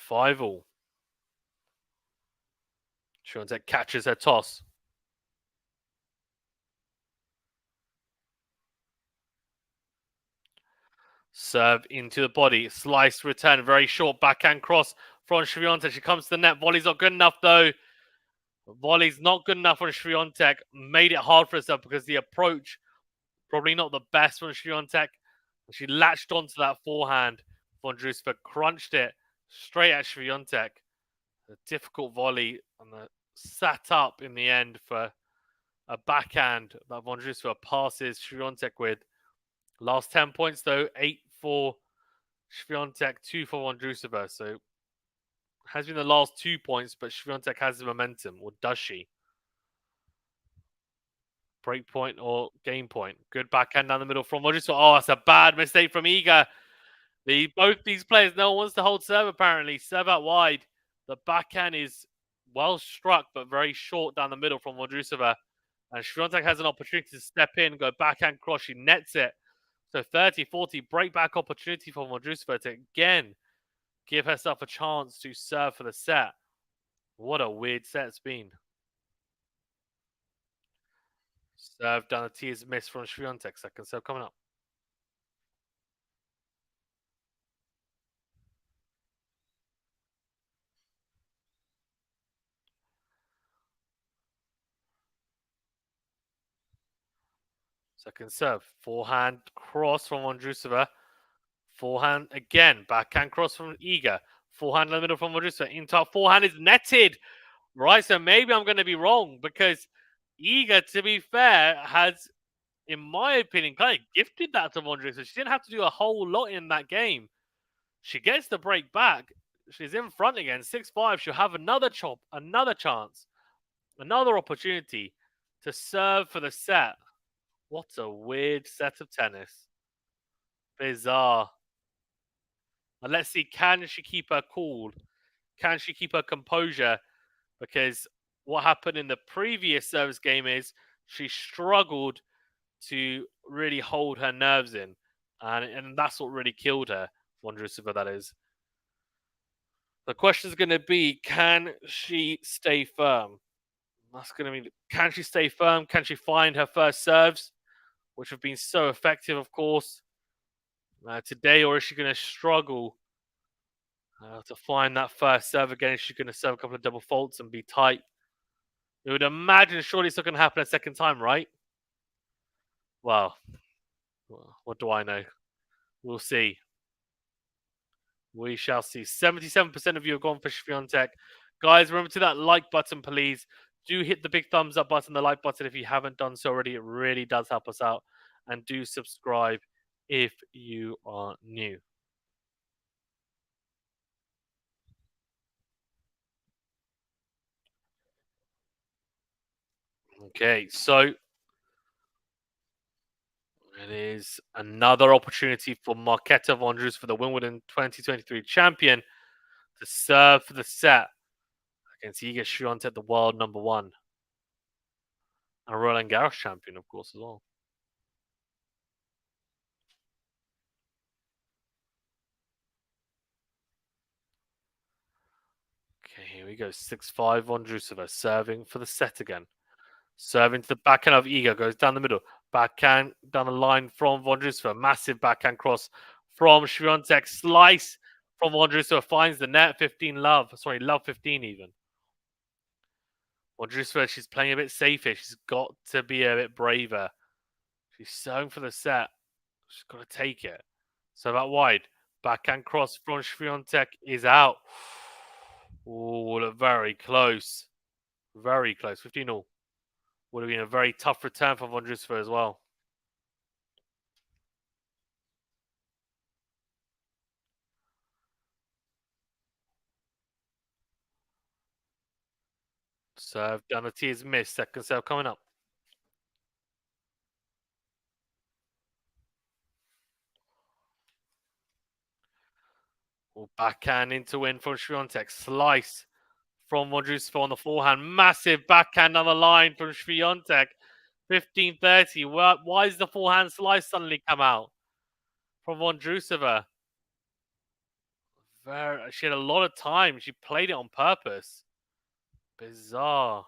5-all. Swiatek catches her toss. Serve into the body. Slice return. Very short backhand cross from Swiatek. She comes to the net. Volley's not good enough though. Volley's not good enough on Swiatek. Made it hard for herself because the approach probably not the best from Swiatek. She latched onto that forehand. Vondrousova crunched it straight at Swiatek. A difficult volley and sat up in the end for a backhand that Vondrousova passes Swiatek with. Last 10 points though, 8 for Swiatek, 2 for Vondrousova. So has been the last 2 points, but Swiatek has the momentum, or does she? Break point or game point. Good backhand down the middle from Vondrousova. Oh, that's a bad mistake from Iga. Both these players, no one wants to hold serve apparently. Serve out wide. The backhand is well struck, but very short down the middle from Vondrousova. And Swiatek has an opportunity to step in, go backhand cross. She nets it. So 30-40 break back opportunity for Vondrousova to again give herself a chance to serve for the set. What a weird set it's been. Serve down the tee is missed from Swiatek. Second serve coming up. Second serve. Forehand cross from Vondrousova. Forehand again. Backhand cross from Iga. Forehand in the middle from Vondrousova. In top. Forehand is netted. Right, so maybe I'm going to be wrong because Iga, to be fair, has, in my opinion, kind of gifted that to Vondrousova. She didn't have to do a whole lot in that game. She gets the break back. She's in front again. 6-5. She'll have another chop, another chance, another opportunity to serve for the set. What a weird set of tennis. Bizarre. And let's see, can she keep her cool? Can she keep her composure? Because what happened in the previous service game is she struggled to really hold her nerves in. And that's what really killed her, Vondrousova, that is. The question is going to be, can she stay firm? That's going to be, can she stay firm? Can she find her first serves, which have been so effective, of course, today? Or is she going to struggle to find that first serve again? Is she going to serve a couple of double faults and be tight? You would imagine surely it's not going to happen a second time, right? Well, what do I know? We'll see. We shall see. 77% of you have gone for Swiatek. Guys, remember to that like button, please. Do hit the big thumbs up button, the like button if you haven't done so already. It really does help us out. And do subscribe if you are new. Okay, so it is another opportunity for Marketa Vondrousova for the Wimbledon 2023 champion to serve for the set against Iga Swiatek, the world number one, and Roland Garros champion, of course, as well. Okay, here we go. 6-5 Vondrousova serving for the set again. Serving to the backhand of Iga, goes down the middle. Backhand down the line from Vondrousova. Massive backhand cross from Swiatek. Slice from Vondrousova. Finds the net. 15 love. Sorry, love 15 even. Vondrousova, she's playing a bit safer. She's got to be a bit braver. She's serving for the set. She's got to take it. So that wide. Backhand cross from Swiatek is out. Oh, very close. Very close. 15 all. Would have been a very tough return for Vondrousova as well. Serve down the tee is missed. Second serve coming up. Backhand into win from Swiatek. Slice from Vondrousova on the forehand. Massive backhand on the line from Swiatek. 15-30. Why is the forehand slice suddenly come out from Vondrousova? She had a lot of time. She played it on purpose. Bizarre.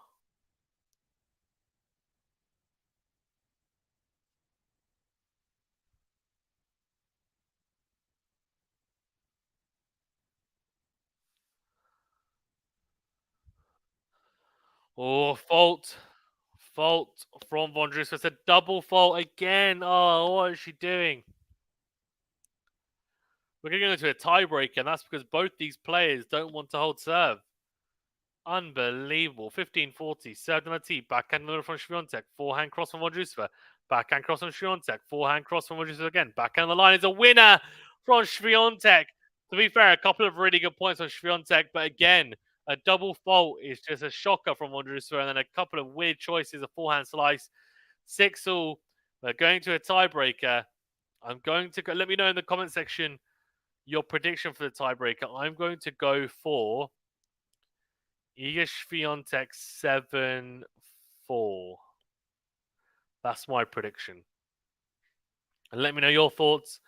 Oh, fault. Fault from Vondrousova. It's a double fault again. Oh, what is she doing? We're going to go into a tiebreaker, and that's because both these players don't want to hold serve. Unbelievable. 15-40. Served on the tee. Backhand middle from Swiatek. Forehand cross from Vondrousova. Backhand cross from Swiatek. Forehand cross from Vondrousova again. Backhand the line is a winner from Swiatek. To be fair, a couple of really good points on Swiatek, but again, a double fault is just a shocker from Vondrousova, and then a couple of weird choices, a forehand slice. 6-all. We're going to a tiebreaker. I'm going to go. Let me know in the comment section your prediction for the tiebreaker. I'm going to go for Iga Swiatek 7-4. That's my prediction. And let me know your thoughts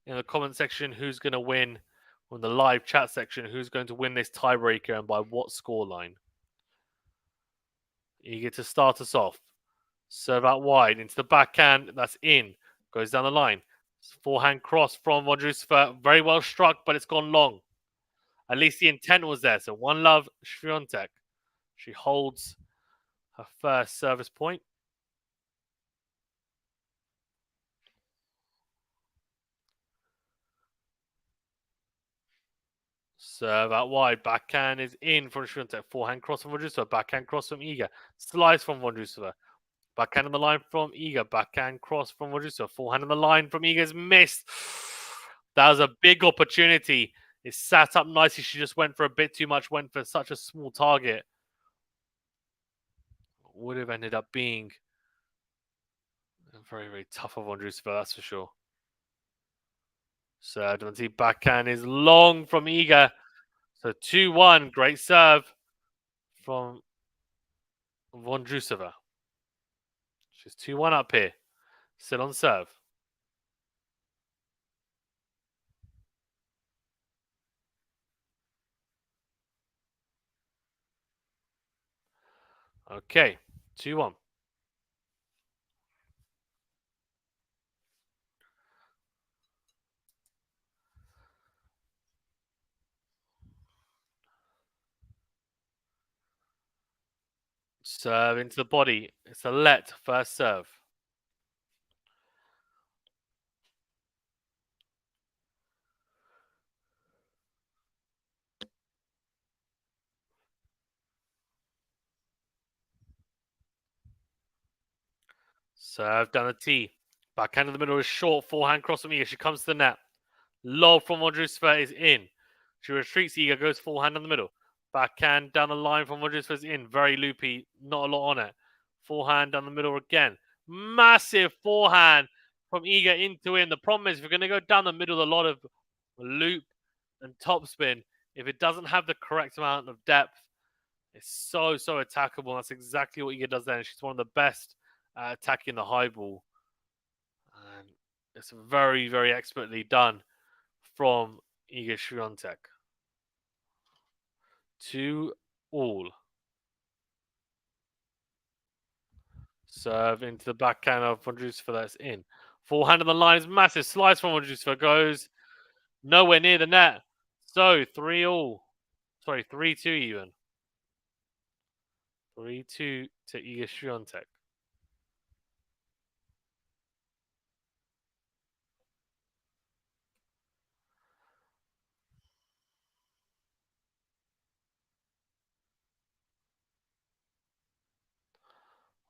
in the comment section. Who's going to win on the live chat section? Who's going to win this tiebreaker and by what scoreline? Iga to start us off. Serve out wide into the backhand. That's in. Goes down the line. Forehand cross from Vondrousova. Very well struck, but it's gone long. At least the intent was there. So 1-love, Swiatek. She holds her first service point. Serve out wide. Backhand is in from Swiatek. Forehand cross from Vondrousova. Backhand cross from Iga. Slice from Vondrousova. Backhand on the line from Iga. Backhand cross from Vondrousova. Forehand on the line from Iga's missed. That was a big opportunity. It sat up nicely. She just went for a bit too much. Went for such a small target. Would have ended up being very, very tough of Vondrousova, that's for sure. So Dante backhand is long from Iga. So 2-1. Great serve from Vondrousova. She's 2-1 up here. Still on serve. Okay. 2-1. Serve into the body. It's a let first serve. Serve down the tee. Backhand in the middle is short. Forehand cross from Iga. She comes to the net. Lob from Vondrousova is in. She retreats. Iga goes forehand in the middle. Backhand down the line from Vondrousova is in. Very loopy. Not a lot on it. Forehand down the middle again. Massive forehand from Iga into in. The problem is, if you're going to go down the middle, a lot of loop and topspin. If it doesn't have the correct amount of depth, it's so attackable. That's exactly what Iga does there. And she's one of the best at attacking the high ball. And it's very, very expertly done from Iga Swiatek. 2-all. Serve into the backhand of Vondrousova. That's in. Forehand on the line is massive. Slice from Vondrousova goes nowhere near the net. So 3-all. Sorry, 3-2 even. 3-2 to Iga Swiatek.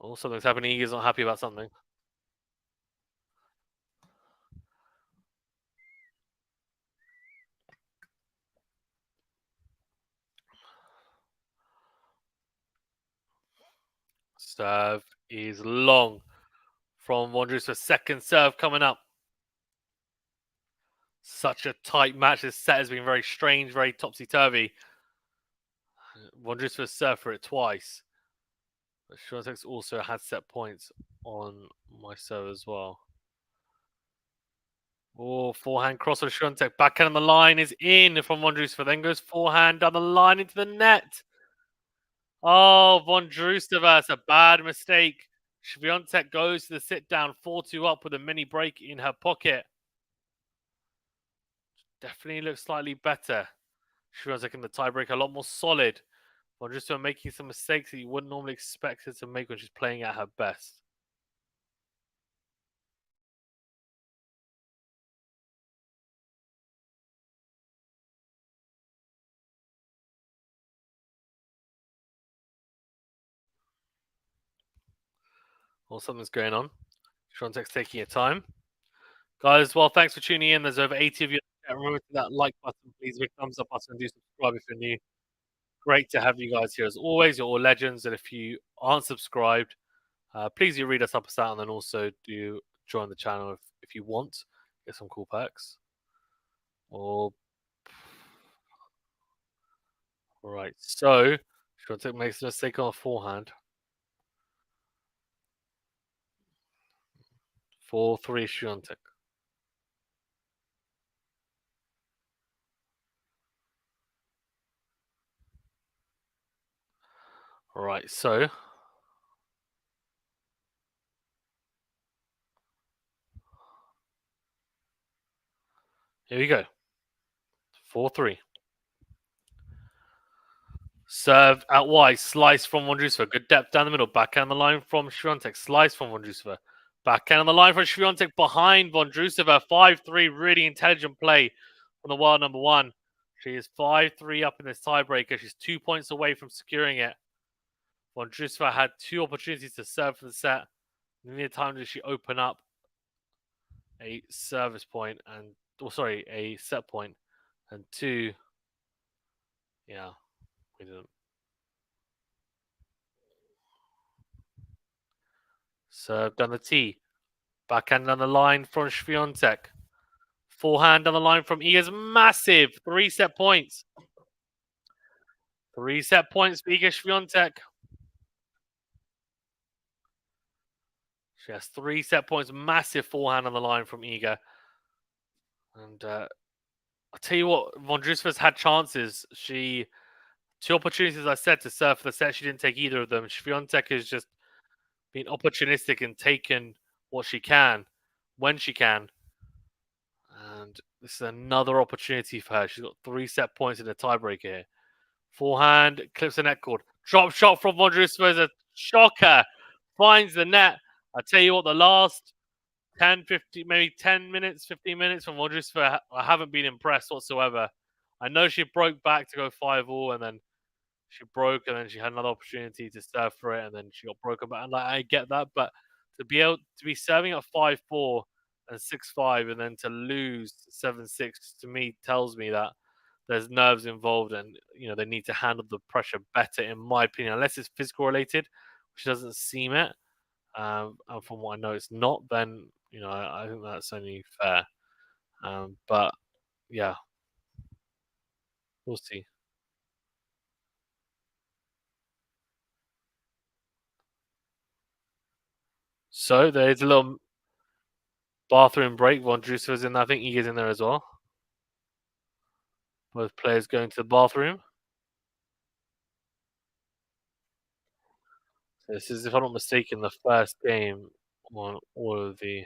Oh, something's happening. Iga's not happy about something. Serve is long from Vondrousova. Second serve coming up. Such a tight match. This set has been very strange, very topsy-turvy. Vondrousova served for it twice. But Swiatek's also had set points on my serve as well. Oh, forehand cross on Swiatek. Backhand on the line is in from Vondrousova. Then goes forehand down the line into the net. Oh, Vondrousova, it's a bad mistake. Swiatek goes to the sit down, 4-2 up with a mini break in her pocket. Definitely looks slightly better. Swiatek in the tiebreak, a lot more solid Vondrousova making some mistakes that you wouldn't normally expect her to make when she's playing at her best. Or something's going on. Swiatek's taking your time. Guys, well, thanks for tuning in. There's over 80 of you. Remember to that like button, please. Big thumbs up button. Do subscribe if you're new. Great to have you guys here as always. You're all legends. And if you aren't subscribed, please do read us up a stat and then also do join the channel if you want. Get some cool perks. All right. So, Swiatek makes a mistake on a forehand. 4-3 Swiatek. All right. So, here we go. 4-3. Serve out wide, slice from Vondrousova. Good depth down the middle. Backhand the line from Swiatek. Slice from Vondrousova. Backhand on the line from Swiatek behind Vondrousova. 5-3. Really intelligent play from the world number one. She is 5-3 up in this tiebreaker. She's 2 points away from securing it. Vondrousova had 2 opportunities to serve for the set. Neither time did she open up a service point and, a set point. And 2, yeah, we didn't. Serve down the tee. Backhand down the line from Swiatek. Forehand down the line from Iga's massive 3 set points. 3 set points for Iga Swiatek. She has 3 set points. Massive forehand on the line from Iga. And I'll tell you what, Vondrousova's had chances. 2 opportunities, I said, to serve for the set. She didn't take either of them. Swiatek has just been opportunistic and taken what she can when she can. And this is another opportunity for her. She's got 3 set points in the tiebreaker here. Forehand, clips the net cord. Drop shot from Vondrousova is a shocker. Finds the net. I tell you what, the last 10, 15, maybe 10 minutes, 15 minutes from Vondrousova, I haven't been impressed whatsoever. I know she broke back to go 5-all, and then she broke, and then she had another opportunity to serve for it, and then she got broken back. And like, I get that, but to be able to be serving at 5-4 and 6-5, and then to lose 7-6, to me tells me that there's nerves involved, and they need to handle the pressure better, in my opinion. Unless it's physical related, which doesn't seem it. And from what I know, it's not. Then I think that's only fair. But yeah, we'll see. So there's a little bathroom break. Vondrousova's in there. I think Iga's in there as well. Both players going to the bathroom. So this is, if I'm not mistaken, the first game on all of the.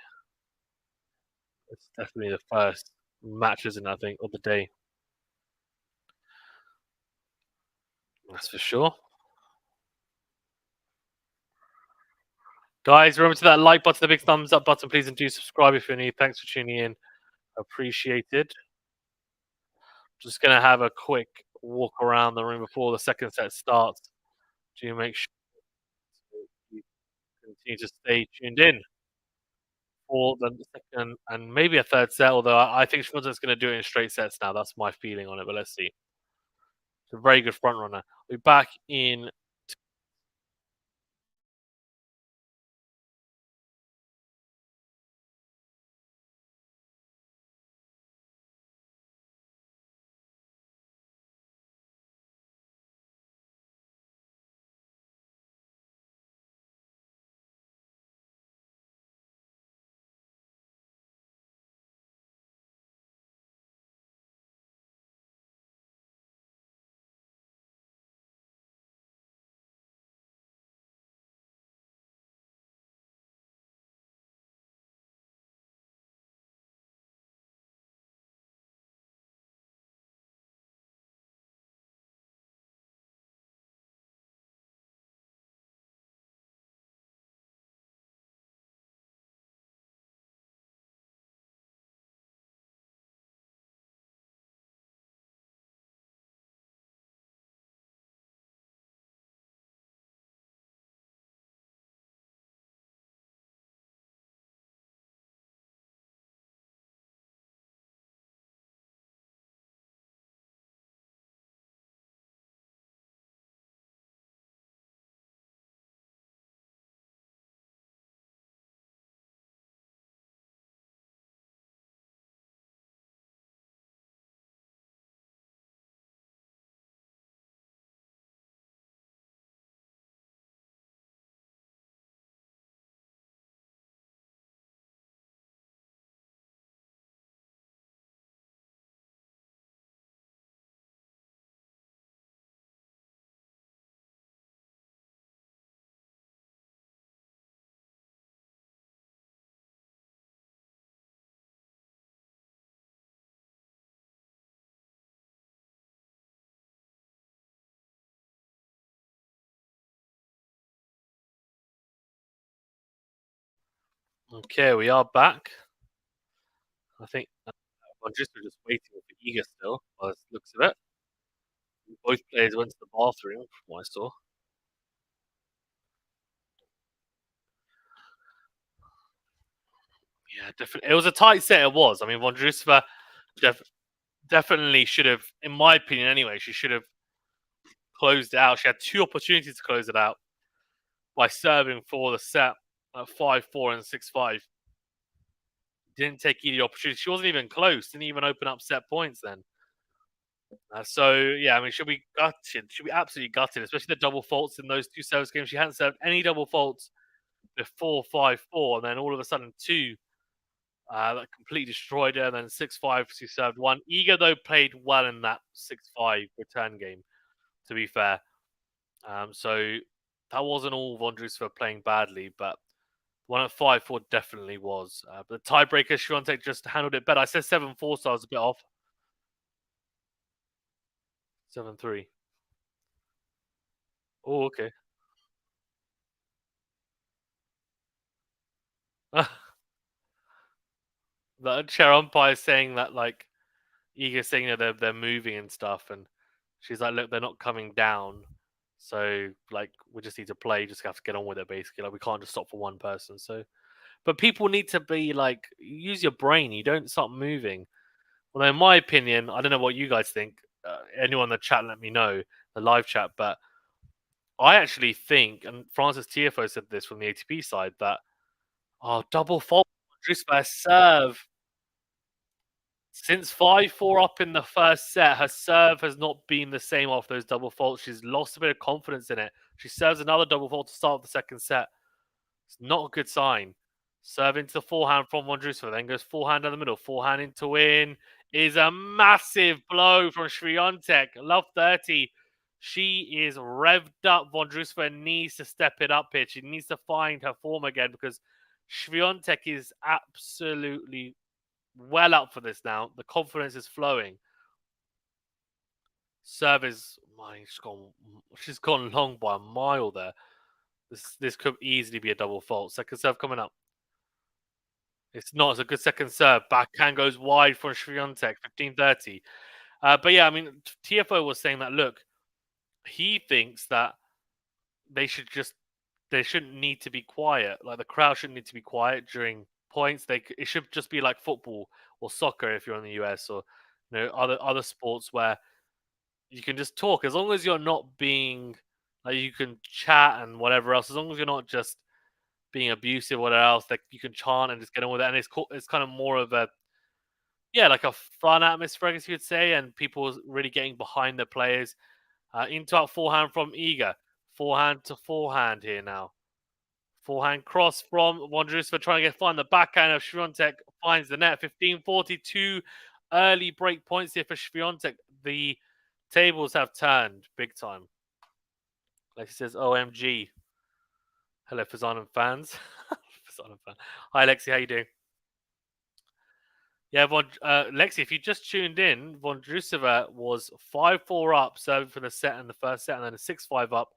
It's definitely the first matches, I think, of the day. That's for sure. Guys, remember to that like button, the big thumbs up button, please, and do subscribe if you're new. Thanks for tuning in. Appreciated. Just going to have a quick walk around the room before the second set starts to make sure you continue to stay tuned in for the second and maybe a third set, although I think Schwarzen's going to do it in straight sets now. That's my feeling on it, but let's see. It's a very good front runner. We'll be back in Okay, we are back. I think Vondrousova just waiting for Iga still. By the looks of it, both players went to the bathroom. From what I saw. Yeah, definitely. It was a tight set. It was. I mean, Vondrousova def- definitely should have, in my opinion, anyway. She should have closed it out. She had two opportunities to close it out by serving for the set at 5-4 and 6-5. Didn't take either opportunity. She wasn't even close. Didn't even open up set points then. So yeah, I mean, she'll be gutted. She'll be absolutely gutted, especially the double faults in those two service games. She hadn't served any double faults before 5-4, and then all of a sudden two that completely destroyed her. And then 6-5, she served one. Iga though played well in that 6-5 return game. To be fair, so that wasn't all Vondrousova playing badly, but one at 5-4 definitely was. But the tiebreaker, Swiatek just handled it better. I said 7-4, so I was a bit off. 7-3. Oh, okay. The chair umpire is saying that like Iga's saying that they're moving and stuff, and she's like, "Look, they're not coming down, so like we just need to play. Just have to get on with it, basically. Like we can't just stop for one person." So, but people need to be like, use your brain. You don't start moving. Well, in my opinion, I don't know what you guys think. Anyone in the chat, let me know the live chat. But I actually think, and Francis TFO said this from the ATP side that double fault just by serve. Since 5-4 up in the first set, her serve has not been the same off those double faults. She's lost a bit of confidence in it. She serves another double fault to start the second set. It's not a good sign. Serve into the forehand from Vondrousova, then goes forehand down the middle. Forehand into win is a massive blow from Swiatek. Love 30. She is revved up. Vondrousova needs to step it up here. She needs to find her form again because Swiatek is absolutely well up for this now. The confidence is flowing. Serve is she's gone long by a mile there. This could easily be a double fault. Second serve coming up. It's not. It's a good second serve. Backhand goes wide from Swiatek, 15-30. But yeah, I mean, TFO was saying that look, he thinks that they should just they shouldn't need to be quiet. Like the crowd shouldn't need to be quiet during points. It should just be like football or soccer if you're in the US or other sports where you can just talk as long as you're not being like you can chat and whatever else. As long as you're not just being abusive or whatever else, like you can chant and just get on with it. And it's kind of more of a like a fun atmosphere, I guess you could say, and people really getting behind the players. Into out forehand from Iga, forehand to forehand here now. Forehand cross from Vondrousova trying to find the backhand of Swiatek finds the net. 15-42 early break points here for Swiatek. The tables have turned big time. Like he says, OMG. Hello, Fazanon fans. Fazanon fan. Hi, Lexi. How you doing? Yeah, Lexi, if you just tuned in, Vondrousova was 5-4 up, serving for the set in the first set, and then a 6-5 up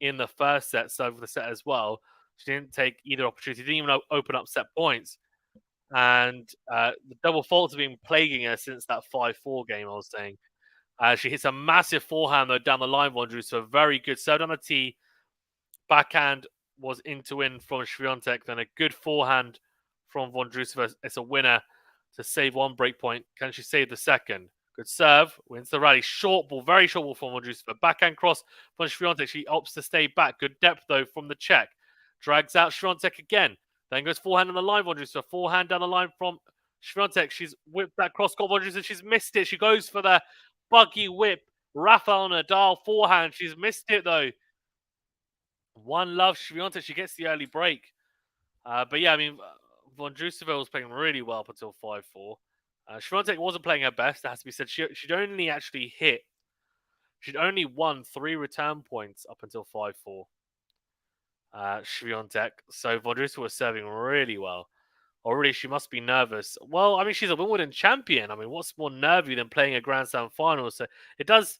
in the first set, serving for the set as well. She didn't take either opportunity, didn't even open up set points. And the double faults have been plaguing her since that 5-4 game, I was saying. She hits a massive forehand, though, down the line, Vondrousova. Very good. Served on the tee. Backhand was into win from Swiatek. Then a good forehand from Vondrousova. It's a winner to save one break point. Can she save the second? Good serve. Wins the rally. Short ball. Very short ball from Vondrousova. Backhand cross from Swiatek. She opts to stay back. Good depth, though, from the Czech. Drags out Swiatek again. Then goes forehand on the line, Vondrousova. Forehand down the line from Swiatek. She's whipped that cross-court, Vondrousova. She's missed it. She goes for the buggy whip. Rafael Nadal forehand. She's missed it, though. One love Swiatek. She gets the early break. But yeah, I mean, Vondrousova was playing really well up until 5-4. Swiatek wasn't playing her best, that has to be said. She'd only won 3 return points up until 5-4. Swiatek. So Vondrousova was serving really well. Already, she must be nervous. Well, I mean, she's a Wimbledon champion. I mean, what's more nervy than playing a Grand Slam final? So it does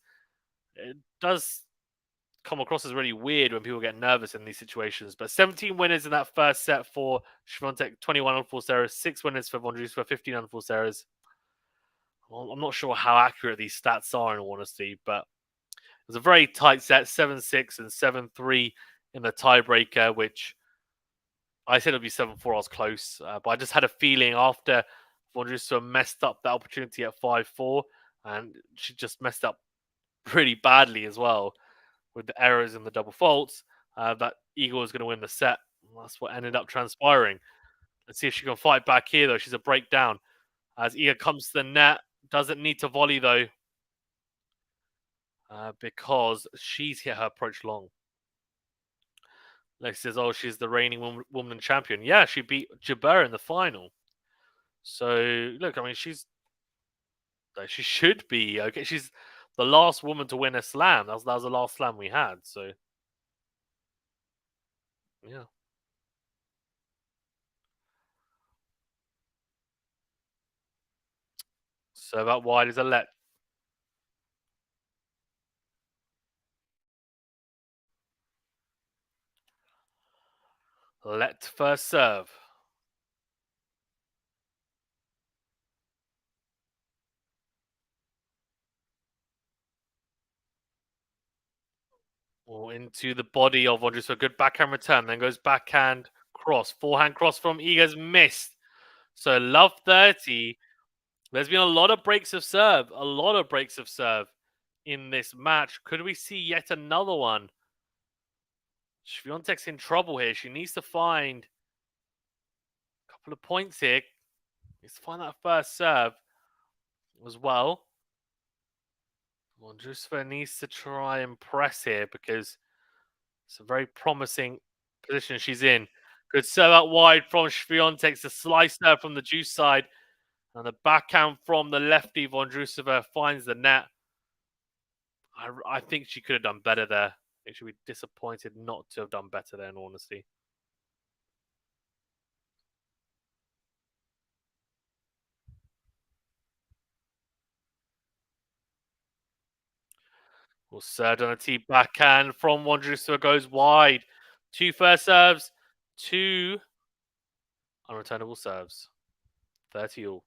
come across as really weird when people get nervous in these situations. But 17 winners in that first set for Swiatek, 21 on full errors, 6 winners for Vondrousova, 15 on full errors. Well, I'm not sure how accurate these stats are in all honesty, but it was a very tight set, 7-6 and 7-3 in the tiebreaker, which I said it would be 7-4. I was close, but I just had a feeling after Vondrousova messed up that opportunity at 5-4, and she just messed up pretty badly as well with the errors and the double faults, that Igor was going to win the set. That's what ended up transpiring. Let's see if she can fight back here, though. She's a breakdown. As Igor comes to the net, doesn't need to volley, though, because she's hit her approach long. Lexi says, oh, she's the reigning woman champion. Yeah, she beat Jabeur in the final. So, look, I mean, she should be okay. She's the last woman to win a slam. That was the last slam we had. So, yeah. So that wide is a let first serve. Or into the body of Vondrousova. Good backhand return. Then goes backhand cross. Forehand cross from Iga's missed. So love 30. There's been a lot of breaks of serve. A lot of breaks of serve in this match. Could we see yet another one? Swiatek's in trouble here. She needs to find a couple of points here. Needs to find that first serve as well. Vondrousova needs to try and press here because it's a very promising position she's in. Good serve out wide from Swiatek. The slice serve from the juice side. And the backhand from the lefty, Vondrousova finds the net. I think she could have done better there. I think she'd be disappointed not to have done better there, in honesty. Well, served on a tee backhand from Vondrousova goes wide. 2 first serves, 2 unreturnable serves. 30 all.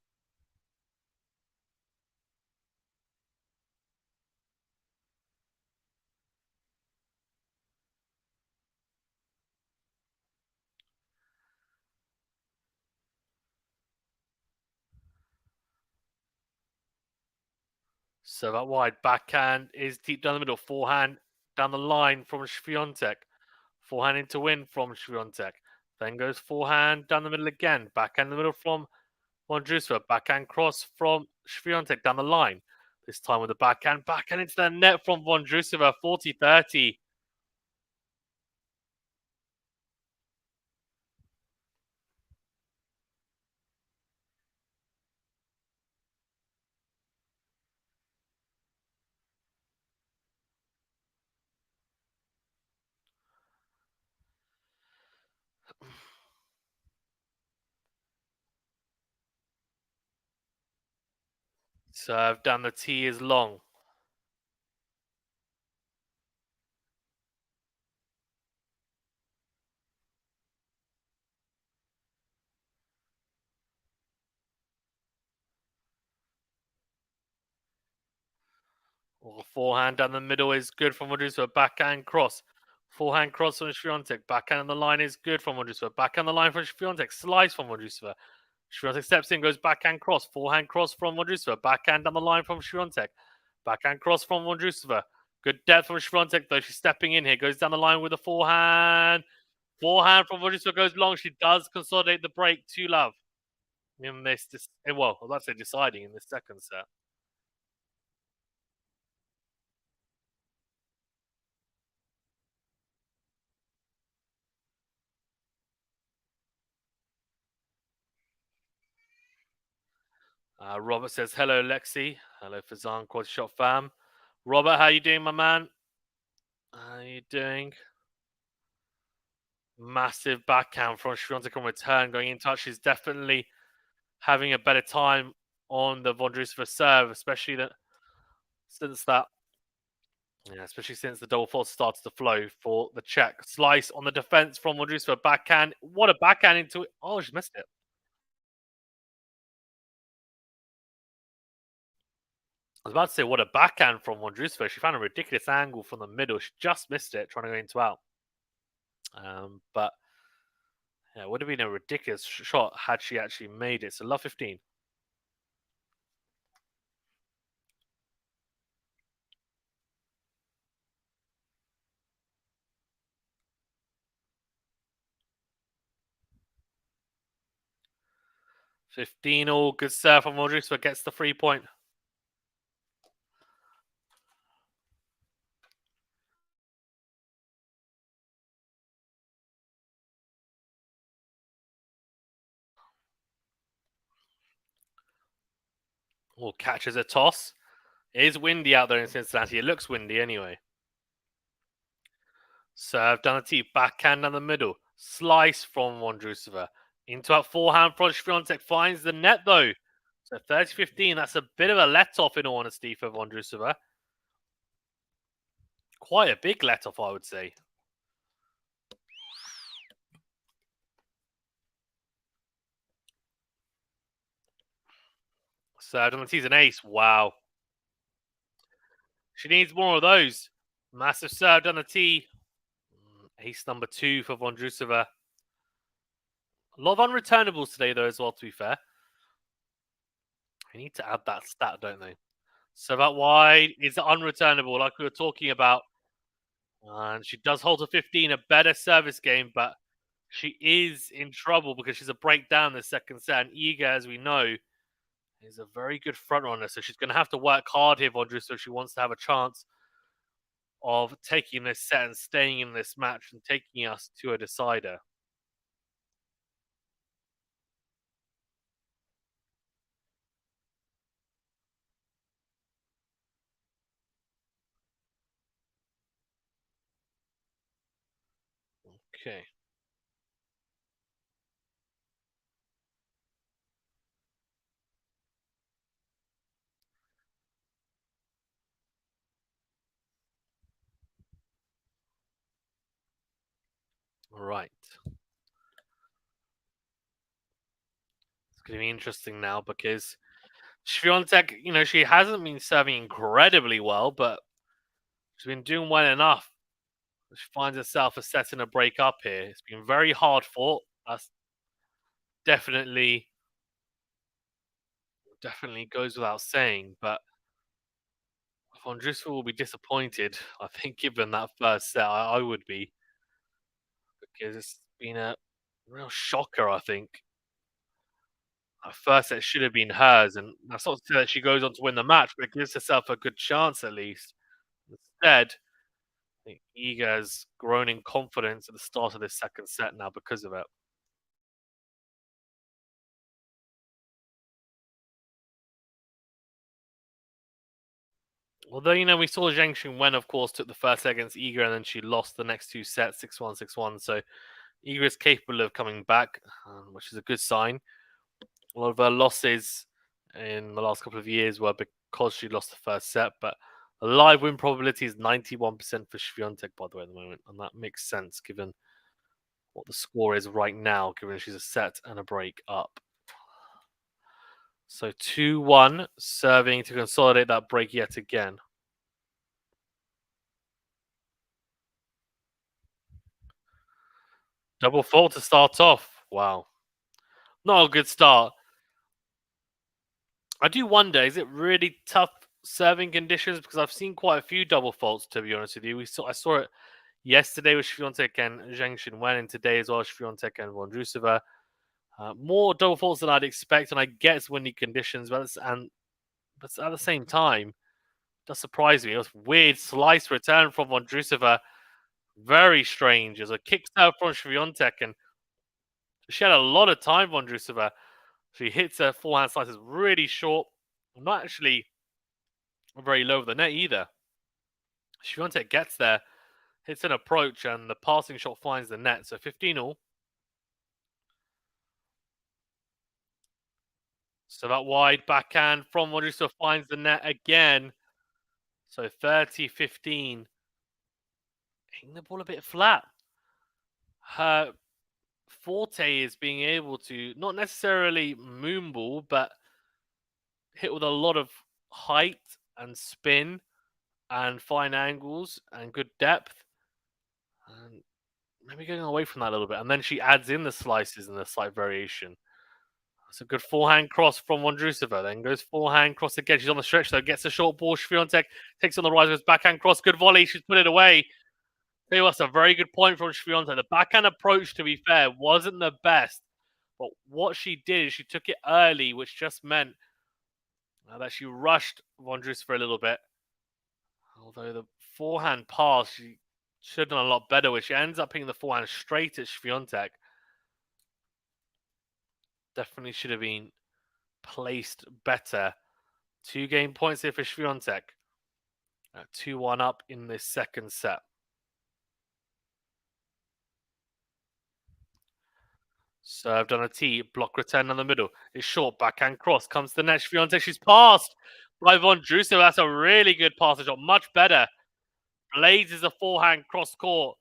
Serve out wide. Backhand is deep down the middle. Forehand down the line from Swiatek. Forehand into win from Swiatek. Then goes forehand down the middle again. Backhand in the middle from Vondrousova. Backhand cross from Swiatek down the line. This time with the backhand. Backhand into the net from Vondrousova. 40-30. Serve down the tee is long. Or forehand down the middle is good from Vondrousova. Backhand cross. Forehand cross from Swiatek. Backhand on the line is good from Vondrousova. Backhand on the line from Swiatek. Slice from Vondrousova. Swiatek steps in, goes backhand cross. Forehand cross from Vondrousova. Backhand down the line from Swiatek. Backhand cross from Vondrousova. Good depth from Swiatek, though. She's stepping in here. Goes down the line with a forehand. Forehand from Vondrousova goes long. She does consolidate the break. 2-love in this. Well, I was about to say deciding in this second set. Robert says, hello, Lexi. Hello, Fazan, QualityShot fam. Robert, how you doing, my man? How you doing? Massive backhand from Swiatek on return, going in touch. She's definitely having a better time on the Vondrousova serve, especially that since that Yeah, especially since the double fault started to flow for the Czech. Slice on the defense from Vondrousova. Backhand. What a backhand into it. Oh, she missed it. I was about to say, what a backhand from Vondrousova. She found a ridiculous angle from the middle. She just missed it, trying to go into out. But yeah, it would have been a ridiculous shot had she actually made it. So love 15. 15 all. Good serve from Vondrousova. Gets the 3 point. Oh, catches a toss. It is windy out there in Cincinnati. It looks windy anyway. Serve down the tee, backhand down the middle. Slice from Vondrousova. Into that forehand from Swiatek. Finds the net though. So 30-15. That's a bit of a let off in all honesty for Vondrousova. Quite a big let off, I would say. Serve down the tee's an ace. Wow. She needs more of those. Massive serve down the tee. Ace number 2 for Vondrousova. A lot of unreturnables today, though, as well, to be fair. We need to add that stat, don't they? So that wide is unreturnable, like we were talking about. And she does hold to 15, a better service game, but she is in trouble because she's a breakdown the second set. And Iga, as we know, is a very good front runner. So she's going to have to work hard here, Vondrousova, if she wants to have a chance of taking this set and staying in this match and taking us to a decider. Okay. All right. It's going to be interesting now because Swiatek, she hasn't been serving incredibly well, but she's been doing well enough. She finds herself a set and a break up here. It's been very hard fought. That's definitely goes without saying. But Vondrousova will be disappointed. I think, given that first set, I would be because it's been a real shocker. I think that first set should have been hers, and that's not to say that she goes on to win the match, but it gives herself a good chance at least. Instead, I think Iga has grown in confidence at the start of this second set now because of it. Although, we saw Zheng Xinwen, of course, took the first set against Iga and then she lost the next two sets 6-1, 6-1. So Iga is capable of coming back, which is a good sign. A lot of her losses in the last couple of years were because she lost the first set, but the live win probability is 91% for Swiatek, by the way, at the moment. And that makes sense given what the score is right now, given she's a set and a break up. So 2-1, serving to consolidate that break yet again. Double fault to start off. Wow. Not a good start. I do wonder, is it really tough serving conditions? Because I've seen quite a few double faults, to be honest with you. I saw it yesterday with Swiatek and Zheng Xinwen, and today as well, Swiatek and Vondrousova. More double faults than I'd expect, and I get it's windy conditions, but at the same time, it does surprise me. It was weird slice return from Vondrousova. Very strange. As a kick out from Swiatek, and she had a lot of time, Vondrousova. She hits her forehand slices really short. Not actually very low of the net either. Swiatek gets there, hits an approach, and the passing shot finds the net. So 15 all. So that wide backhand from Vondrousova finds the net again. So 30-15, hitting the ball a bit flat. Her forte is being able to not necessarily moonball, but hit with a lot of height and spin and fine angles and good depth. And maybe going away from that a little bit. And then she adds in the slices and the slight variation. It's a good forehand cross from Vondrousova. Then goes forehand cross again. She's on the stretch though. Gets a short ball. Swiatek takes on the rise. Goes backhand cross. Good volley. She's put it away. Tell you what's a very good point from Swiatek. The backhand approach, to be fair, wasn't the best. But what she did is she took it early, which just meant that she rushed Vondrousova a little bit. Although the forehand pass, she should have done a lot better, which she ends up hitting the forehand straight at Swiatek. Definitely should have been placed better. 2 game points here for Swiatek. 2-1 up in this second set. Served on a tee, block return on the middle. It's short, backhand cross, comes to the net. Swiatek, she's passed by Vondrousova. That's a really good passage shot, much better. Blazes a forehand cross court.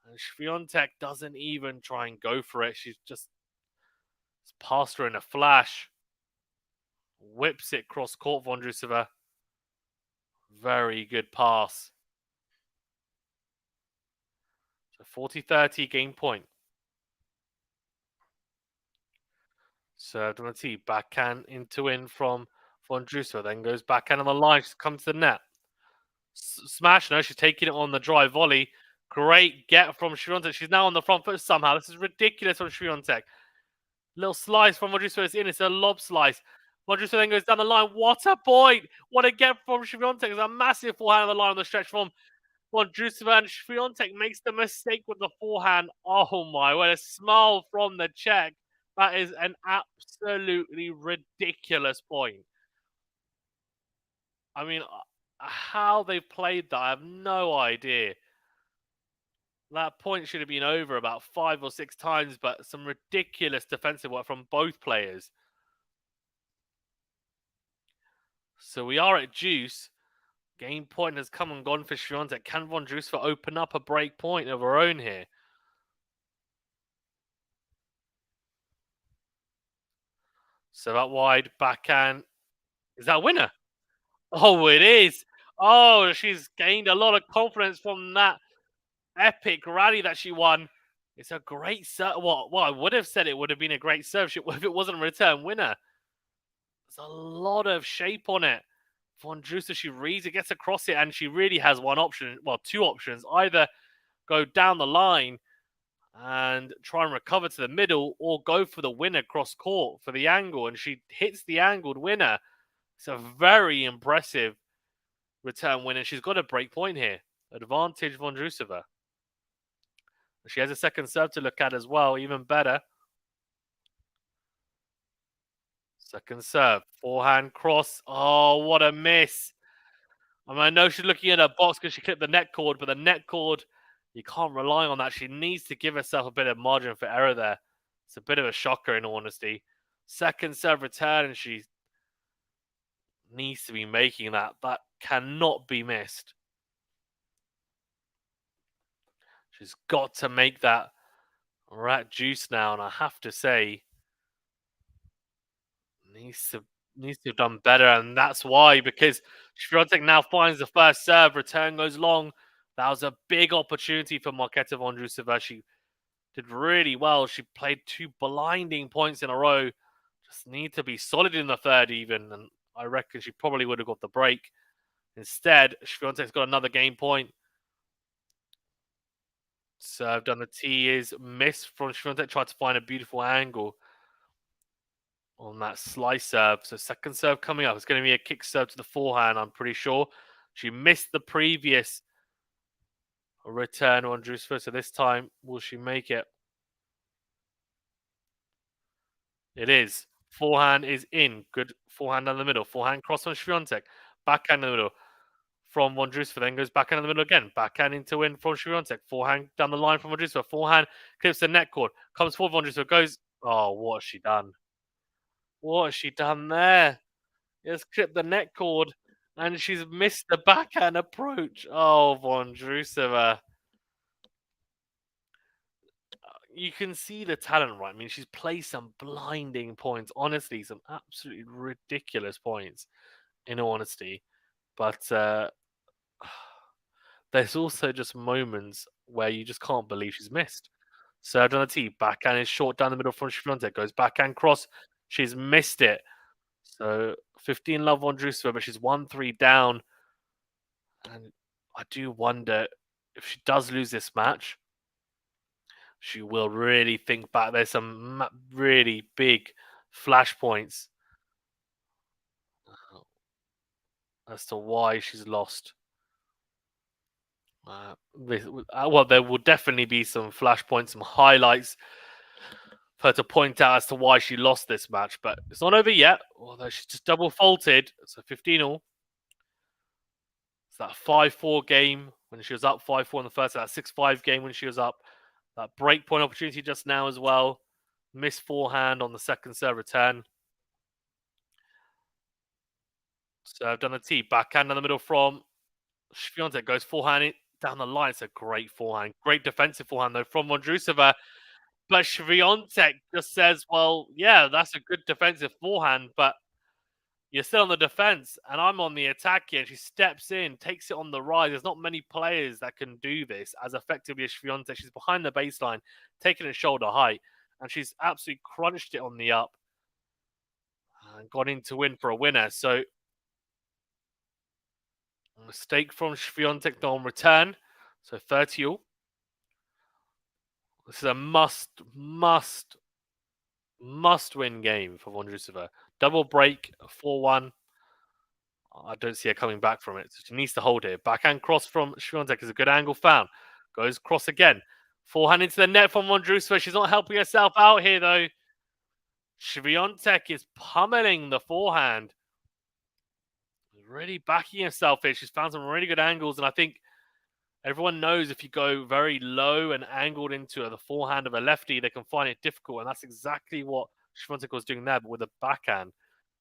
And Swiatek doesn't even try and go for it. She's just passed her in a flash. Whips it cross court, Vondrousova. Very good pass. So 40-30 game point. Served on a tee, backhand into in from Vondrousova. Then goes backhand on the line. She comes to the net. Smash. No, she's taking it on the drive volley. Great get from Swiatek. She's now on the front foot somehow. This is ridiculous from Swiatek. Little slice from Vondrousova. It's in. It's a lob slice. Vondrousova then goes down the line. What a point! What a get from Swiatek. It's a massive forehand on the line on the stretch from Vondrousova, and Swiatek makes the mistake with the forehand. Oh my, what a smile from the Czech. That is an absolutely ridiculous point. I mean, how they've played that, I have no idea. That point should have been over about 5 or 6 times, but some ridiculous defensive work from both players. So we are at juice. Game point has come and gone for Swiatek. Can Vondrousova open up a break point of her own here? So that wide backhand. Is that a winner? Oh, it is. Oh, she's gained a lot of confidence from that epic rally that she won. It's a great serve. Well, I would have said it would have been a great serve if it wasn't a return winner. There's a lot of shape on it. Vondrousova, she reads it, gets across it, and she really has one option. Well, 2 options. Either go down the line and try and recover to the middle, or go for the winner cross court for the angle. And she hits the angled winner. It's a very impressive return win, and she's got a break point here. Advantage Vondrousova. She has a second serve to look at as well, even better. Second serve, forehand cross. Oh, what a miss. I mean, I know she's looking at her box because she clipped the net cord, but the net cord, you can't rely on that. She needs to give herself a bit of margin for error there. It's a bit of a shocker, in all honesty. Second serve return, and she needs to be making that. That cannot be missed. She's got to make that. We're at juice now, and I have to say, needs to have done better, and that's why, because Swiatek now finds the first serve, return goes long. That was a big opportunity for Marketa Vondrousova. She did really well. She played 2 blinding points in a row. Just need to be solid in the third even, and I reckon she probably would have got the break. Instead, Swiatek's got another game point. Served on the tee is missed from Swiatek. Tried to find a beautiful angle on that slice serve. So second serve coming up. It's going to be a kick serve to the forehand, I'm pretty sure. She missed the previous return on Vondrousova. So this time, will she make it? It is. Forehand is in. Good forehand down the middle. Forehand cross on Swiatek. Backhand in the middle from Vondrousova. Then goes backhand in the middle again. Backhand into win from Swiatek. Forehand down the line from Vondrousova. Forehand clips the net cord. Comes forward. Vondrousova goes. Oh, what has she done? What has she done there? Just clipped the net cord. And she's missed the backhand approach. Oh, Vondrousova. You can see the talent, right? I mean, she's played some blinding points. Honestly, some absolutely ridiculous points, in all honesty. But there's also just moments where you just can't believe she's missed. Served on the tee, backhand is short down the middle from Swiatek, goes backhand cross. She's missed it. So 15 love on Drusova, but she's 1-3 down. And I do wonder if she does lose this match, she will really think back. There's some really big flashpoints as to why she's lost. Well, there will definitely be some flashpoints, some highlights for her to point out as to why she lost this match, but it's not over yet. Although she's just double faulted, so 15 all. It's that 5-4 game when she was up 5-4 in the first, that 6-5 game when she was up. That break point opportunity just now as well. Missed forehand on the second serve return. Served on the tee, backhand in the middle from Swiatek, goes forehand down the line. It's a great forehand, great defensive forehand though from Vondrousova. But Swiatek just says, well, yeah, that's a good defensive forehand, but you're still on the defense, and I'm on the attack here. She steps in, takes it on the rise. There's not many players that can do this as effectively as Swiatek. She's behind the baseline, taking it shoulder height, and she's absolutely crunched it on the up and got in to win for a winner. So, a mistake from Swiatek on return. So 30 all. This is a must win game for Vondrousova. Double break, 4-1. I don't see her coming back from it. So she needs to hold it. Backhand cross from Swiatek is a good angle found. Goes cross again. Forehand into the net from Vondrousova. She's not helping herself out here though. Swiatek is pummeling the forehand. Really backing herself here. She's found some really good angles, and I think everyone knows if you go very low and angled into the forehand of a lefty, they can find it difficult, and that's exactly what Swiatek was doing there, but with a backhand.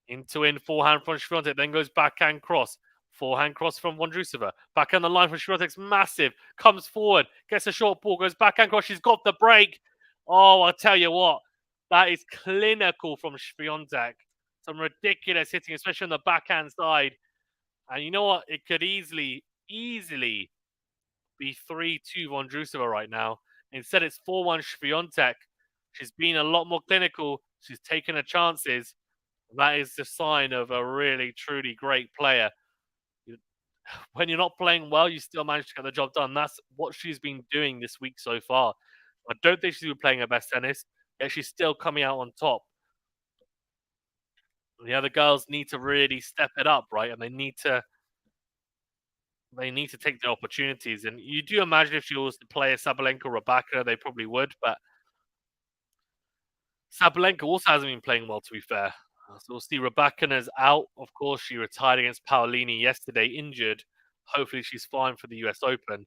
Into in, forehand from Swiatek, then goes backhand cross. Forehand cross from Vondrousova. Backhand the line from Swiatek's massive. Comes forward, gets a short ball, goes backhand cross. She's got the break. Oh, I'll tell you what, that is clinical from Swiatek. Some ridiculous hitting, especially on the backhand side. And you know what? It could easily be 3-2 Vondrousova right now. Instead, it's 4-1 Swiatek. She's been a lot more clinical. She's taken her chances. That is the sign of a really, truly great player. When you're not playing well, you still manage to get the job done. That's what she's been doing this week so far. I don't think she's been playing her best tennis, yet she's still coming out on top. The other girls need to really step it up, right? And they need to take the opportunities. And you do imagine if she was to play a Sabalenka or Rebecca, they probably would. But Sabalenka also hasn't been playing well, to be fair. So we'll see. Rebecca is out. Of course, she retired against Paolini yesterday, injured. Hopefully, she's fine for the US Open.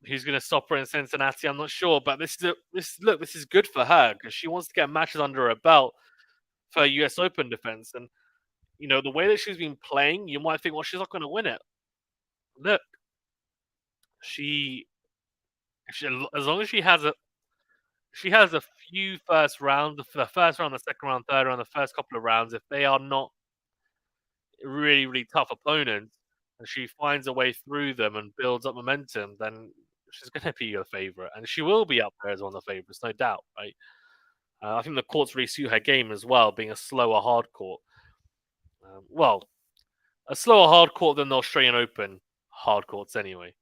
Who's going to stop her in Cincinnati? I'm not sure. But this is good for her because she wants to get matches under her belt for a US Open defense. And the way that she's been playing, you might think, well, she's not going to win it. Look, she, as long as she has a few first rounds, the first round, the second round, third round, the first couple of rounds. If they are not really, really tough opponents, and she finds a way through them and builds up momentum, then she's going to be your favorite, and she will be up there as one of the favorites, no doubt, right? I think the courts really suit her game as well, being a slower hard court. Well, a slower hard court than the Australian Open hard courts, anyway.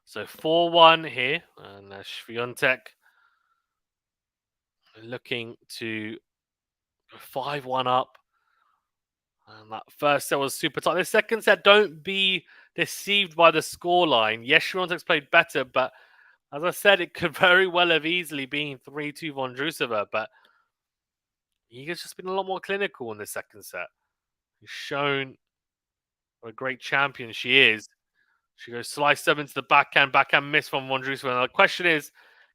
So 4-1 here, and Swiatek looking to 5-1 up. And that first set was super tight. The second set, don't be deceived by the scoreline. Yes, Swiatek's played better, but as I said, it could very well have easily been 3-2 Vondrousova, but Iga's just been a lot more clinical in the second set. He's shown what a great champion she is. She goes slice 7 to the backhand miss from Vondrousova. Now the question is,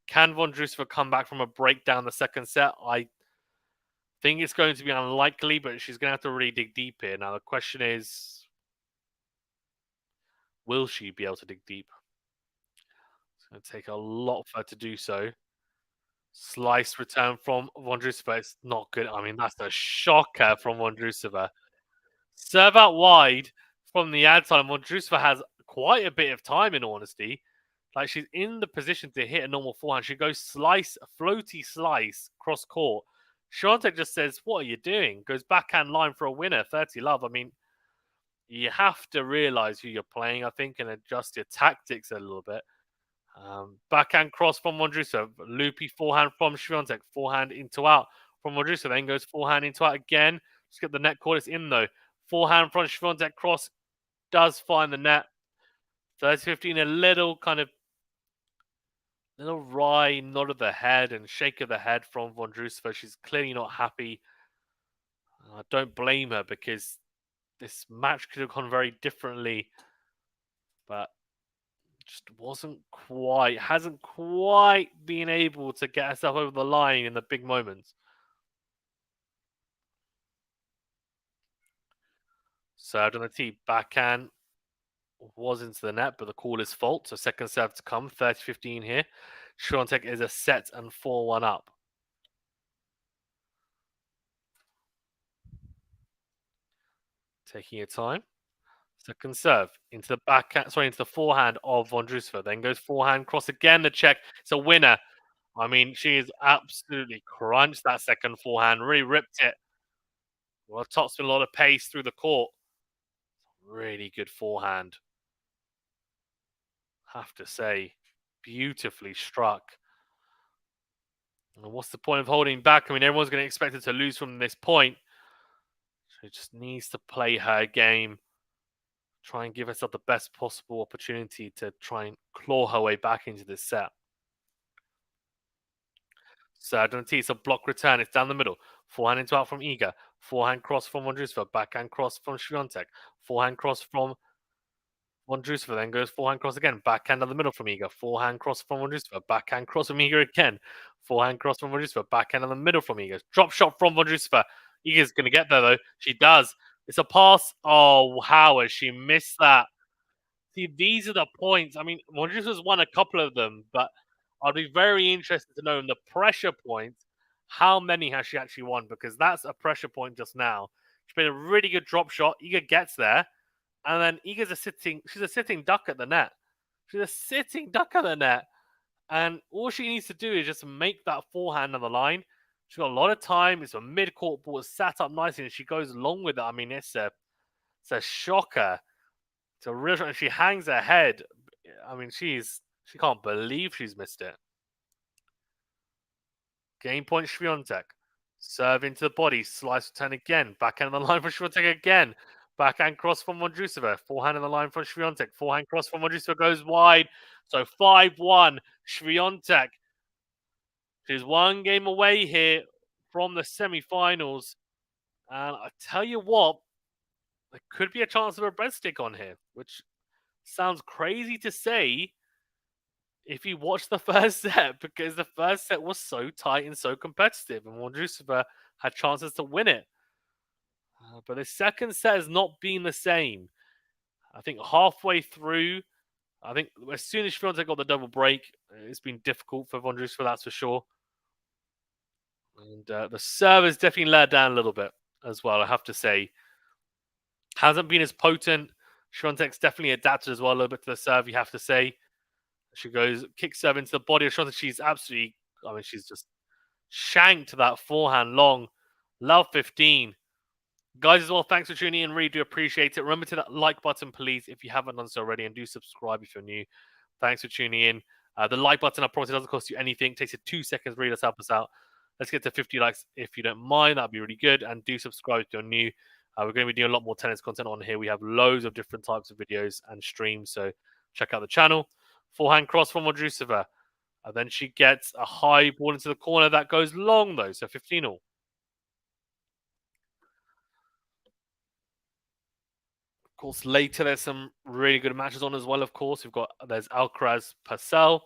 can Vondrousova come back from a break down the second set? I Think it's going to be unlikely, but she's going to have to really dig deep here. Now, the question is, will she be able to dig deep? It's going to take a lot for her to do so. Slice return from Vondrousova. It's not good. I mean, that's a shocker from Vondrousova. Serve out wide from the ad side. Vondrousova has quite a bit of time, in honesty. Like, she's in the position to hit a normal forehand. She goes slice, floaty slice, cross court. Swiatek just says, "What are you doing?" Goes backhand line for a winner, 30 love. I mean, you have to realize who you're playing, I think, and adjust your tactics a little bit. Backhand cross from Vondrousova. Loopy forehand from Swiatek. Forehand into out from Vondrousova. Then goes forehand into out again. Just get the net caught. It's in though. Forehand from Swiatek. Cross does find the net. 30-15. A little kind of little wry nod of the head and shake of the head from Vondrousova. She's clearly not happy. I don't blame her because this match could have gone very differently, but just hasn't quite been able to get herself over the line in the big moments. Served on the tee, backhand was into the net, but the call is fault. So second serve to come, 30-15 here. Swiatek is a set and 4-1 up. Taking your time. Second serve into the backhand, into the forehand of Vondrousova. Then goes forehand cross again. The check. It's a winner. I mean, she is absolutely crunched that second forehand. Really ripped it. Well, topspin, a lot of pace through the court. Really good forehand. Have to say, beautifully struck. And what's the point of holding back? I mean, everyone's going to expect her to lose from this point. She just needs to play her game. Try and give herself the best possible opportunity to try and claw her way back into this set. So Donati, it's a block return. It's down the middle. Forehand into out from Iga. Forehand cross from Vondrousova. Backhand cross from Swiatek. Forehand cross from Vondrousova. Then goes forehand cross again. Backhand down the middle from Iga. Forehand cross from Vondrousova. Backhand cross from Iga again. Forehand cross from Vondrousova. Backhand down the middle from Iga. Drop shot from Vondrousova. Iga's going to get there though. She does. It's a pass. Oh, how has she missed that? See, these are the points. I mean, Vondrousova's won a couple of them, but I'd be very interested to know in the pressure points, how many has she actually won? Because that's a pressure point just now. She made a really good drop shot. Iga gets there, and then she's a sitting duck at the net. She's a sitting duck at the net. And all she needs to do is just make that forehand on the line. She's got a lot of time. It's a mid-court ball. It's sat up nicely, and she goes long with it. I mean, it's a shocker. It's a real shot, and she hangs her head. I mean, she can't believe she's missed it. Game point Swiatek. Serve into the body. Slice return again. Backhand on the line for Swiatek again. Backhand cross from Vondrousova. Forehand on the line for Swiatek. Forehand cross from Vondrousova goes wide. So 5-1. Swiatek. She's one game away here from the semi-finals. And I tell you what, there could be a chance of a breadstick on here, which sounds crazy to say if you watch the first set, because the first set was so tight and so competitive, and Vondrousova had chances to win it. But the second set has not been the same. I think halfway through, I think as soon as Swiatek got the double break, it's been difficult for Vondrousova, that's for sure. And the serve has definitely let down a little bit as well, I have to say. Hasn't been as potent. Swiatek's definitely adapted as well a little bit to the serve, you have to say. She goes, kick serve into the body of Swiatek. She's absolutely, I mean, she's just shanked that forehand long. Love 15. Guys, as well, thanks for tuning in. Really do appreciate it. Remember to that like button, please, if you haven't done so already, and do subscribe if you're new. Thanks for tuning in. The like button, I promise it doesn't cost you anything. It takes you 2 seconds. Really, let's help us out. Let's get to 50 likes if you don't mind. That'd be really good. And do subscribe if you're new. We're going to be doing a lot more tennis content on here. We have loads of different types of videos and streams, so check out the channel. Forehand cross from Vondrousova. And then she gets a high ball into the corner that goes long, though. So 15-all. Of course, later there's some really good matches on as well, of course. There's Alcaraz Purcell.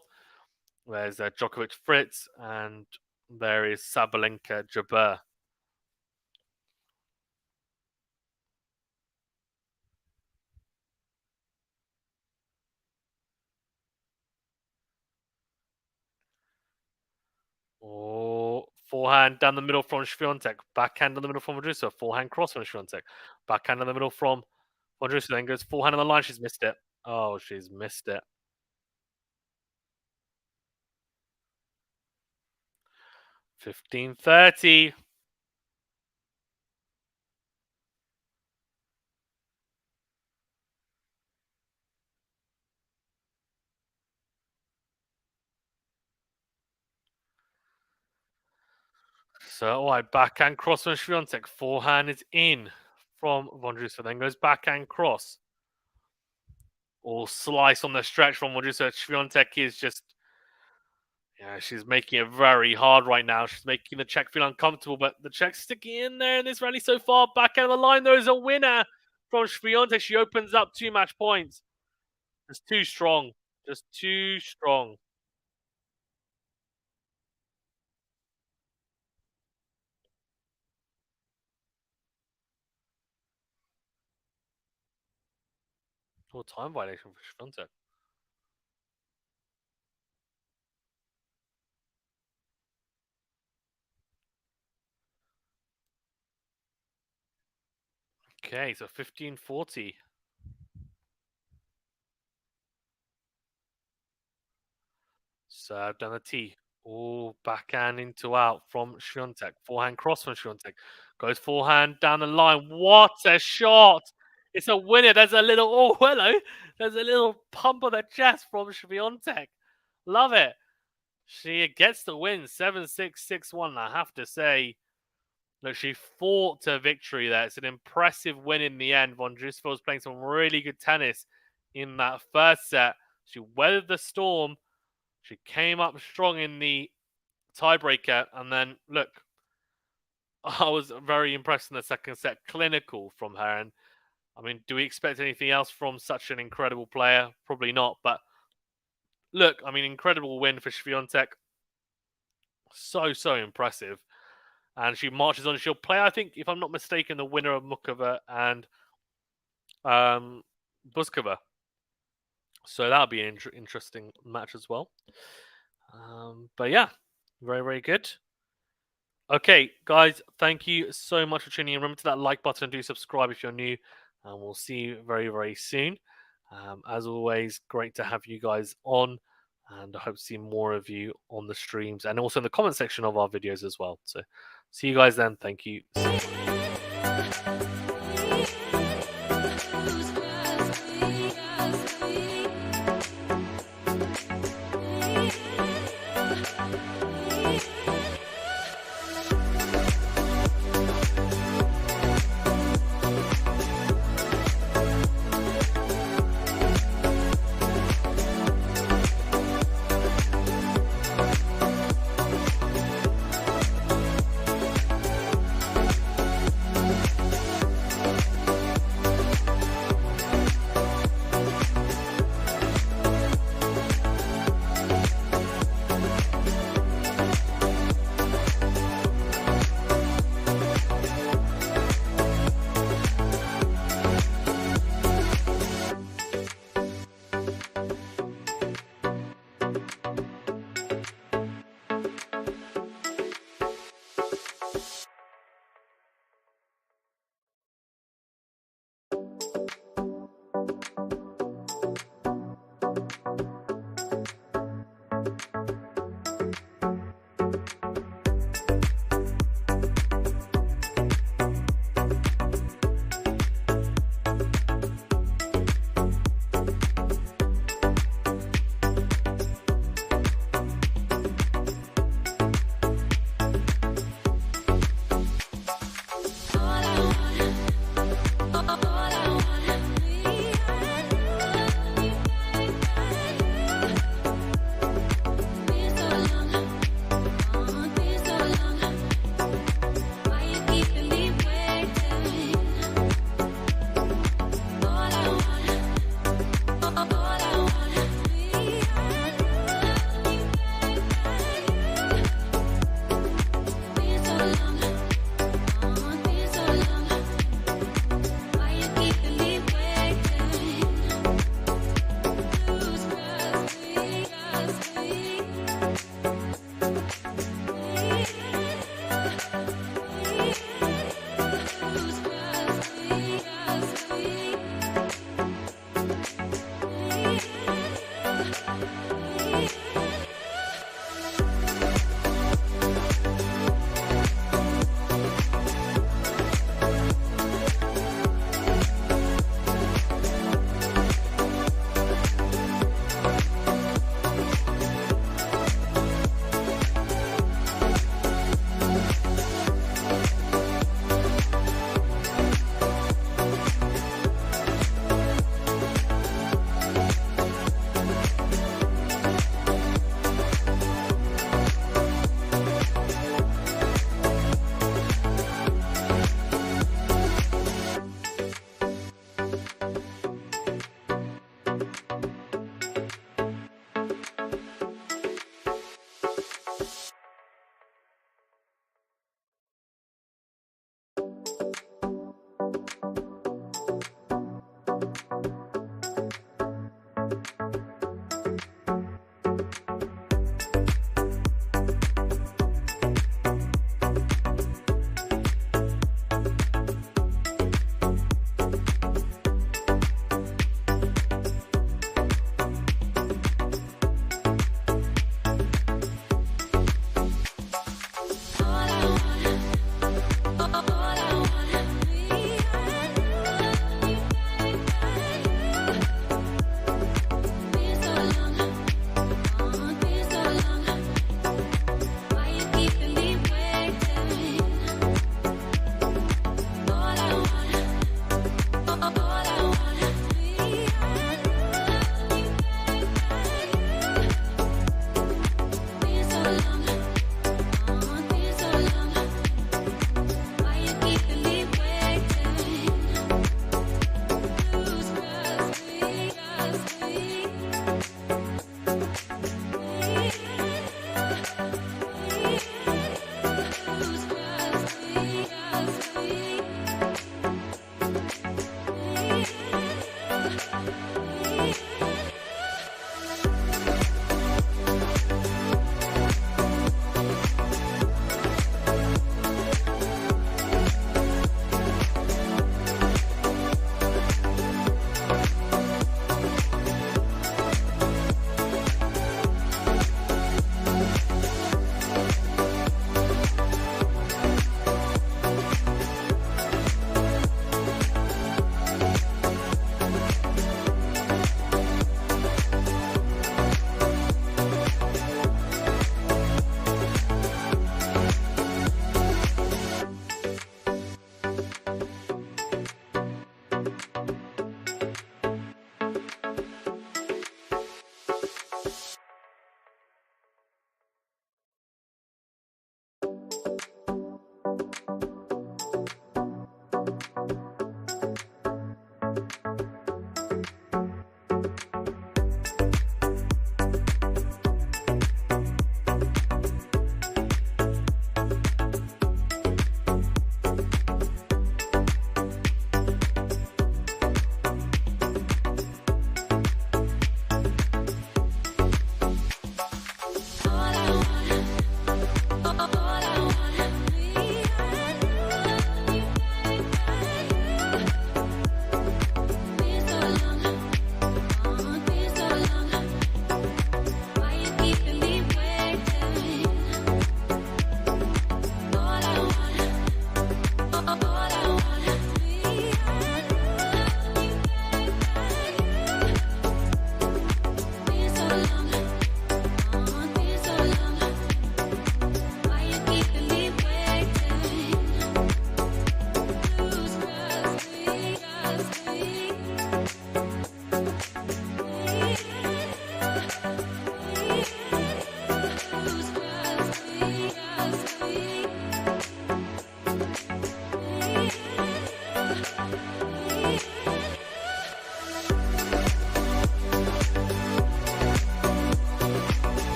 There's Djokovic Fritz. And there is Sabalenka Jabeur. Oh, forehand down the middle from Swiatek. Backhand down the middle from Vondrousova. Forehand cross from Swiatek. Backhand down the middle from Vondrousova. Then goes forehand on the line. She's missed it. Oh, she's missed it. 15-30. So, backhand cross from Swiatek. Forehand is in from Vondrousova. Then goes backhand cross. Or slice on the stretch from Vondrousova. Swiatek is just, yeah, she's making it very hard right now. She's making the Czech feel uncomfortable, but the Czech's sticking in there in this rally so far. Backhand of the line, there's a winner from Swiatek. She opens up 2 match points. Just too strong. Just too strong. Oh, time violation for Swiatek. Okay, so 15-40. Served on the tee. Oh, backhand into out from Swiatek. Forehand cross from Swiatek. Goes forehand down the line. What a shot! It's a winner. There's a little, oh, hello. There's a little pump on the chest from Swiatek. Love it. She gets the win 7-6, 6-1. I have to say, look, she fought to victory there. It's an impressive win in the end. Vondrousova was playing some really good tennis in that first set. She weathered the storm. She came up strong in the tiebreaker, and then look, I was very impressed in the second set. Clinical from her, and I mean, do we expect anything else from such an incredible player? Probably not. But look, I mean, incredible win for Swiatek. So impressive, and she marches on. She'll play, I think, if I'm not mistaken, the winner of Mukova and Buskova. So that'll be an interesting match as well. But yeah, very good. Okay, guys, thank you so much for tuning in. Remember to that like button, do subscribe if you're new, and we'll see you very soon. As always, great to have you guys on, and I hope to see more of you on the streams and also in the comment section of our videos as well. So, see you guys then. Thank you.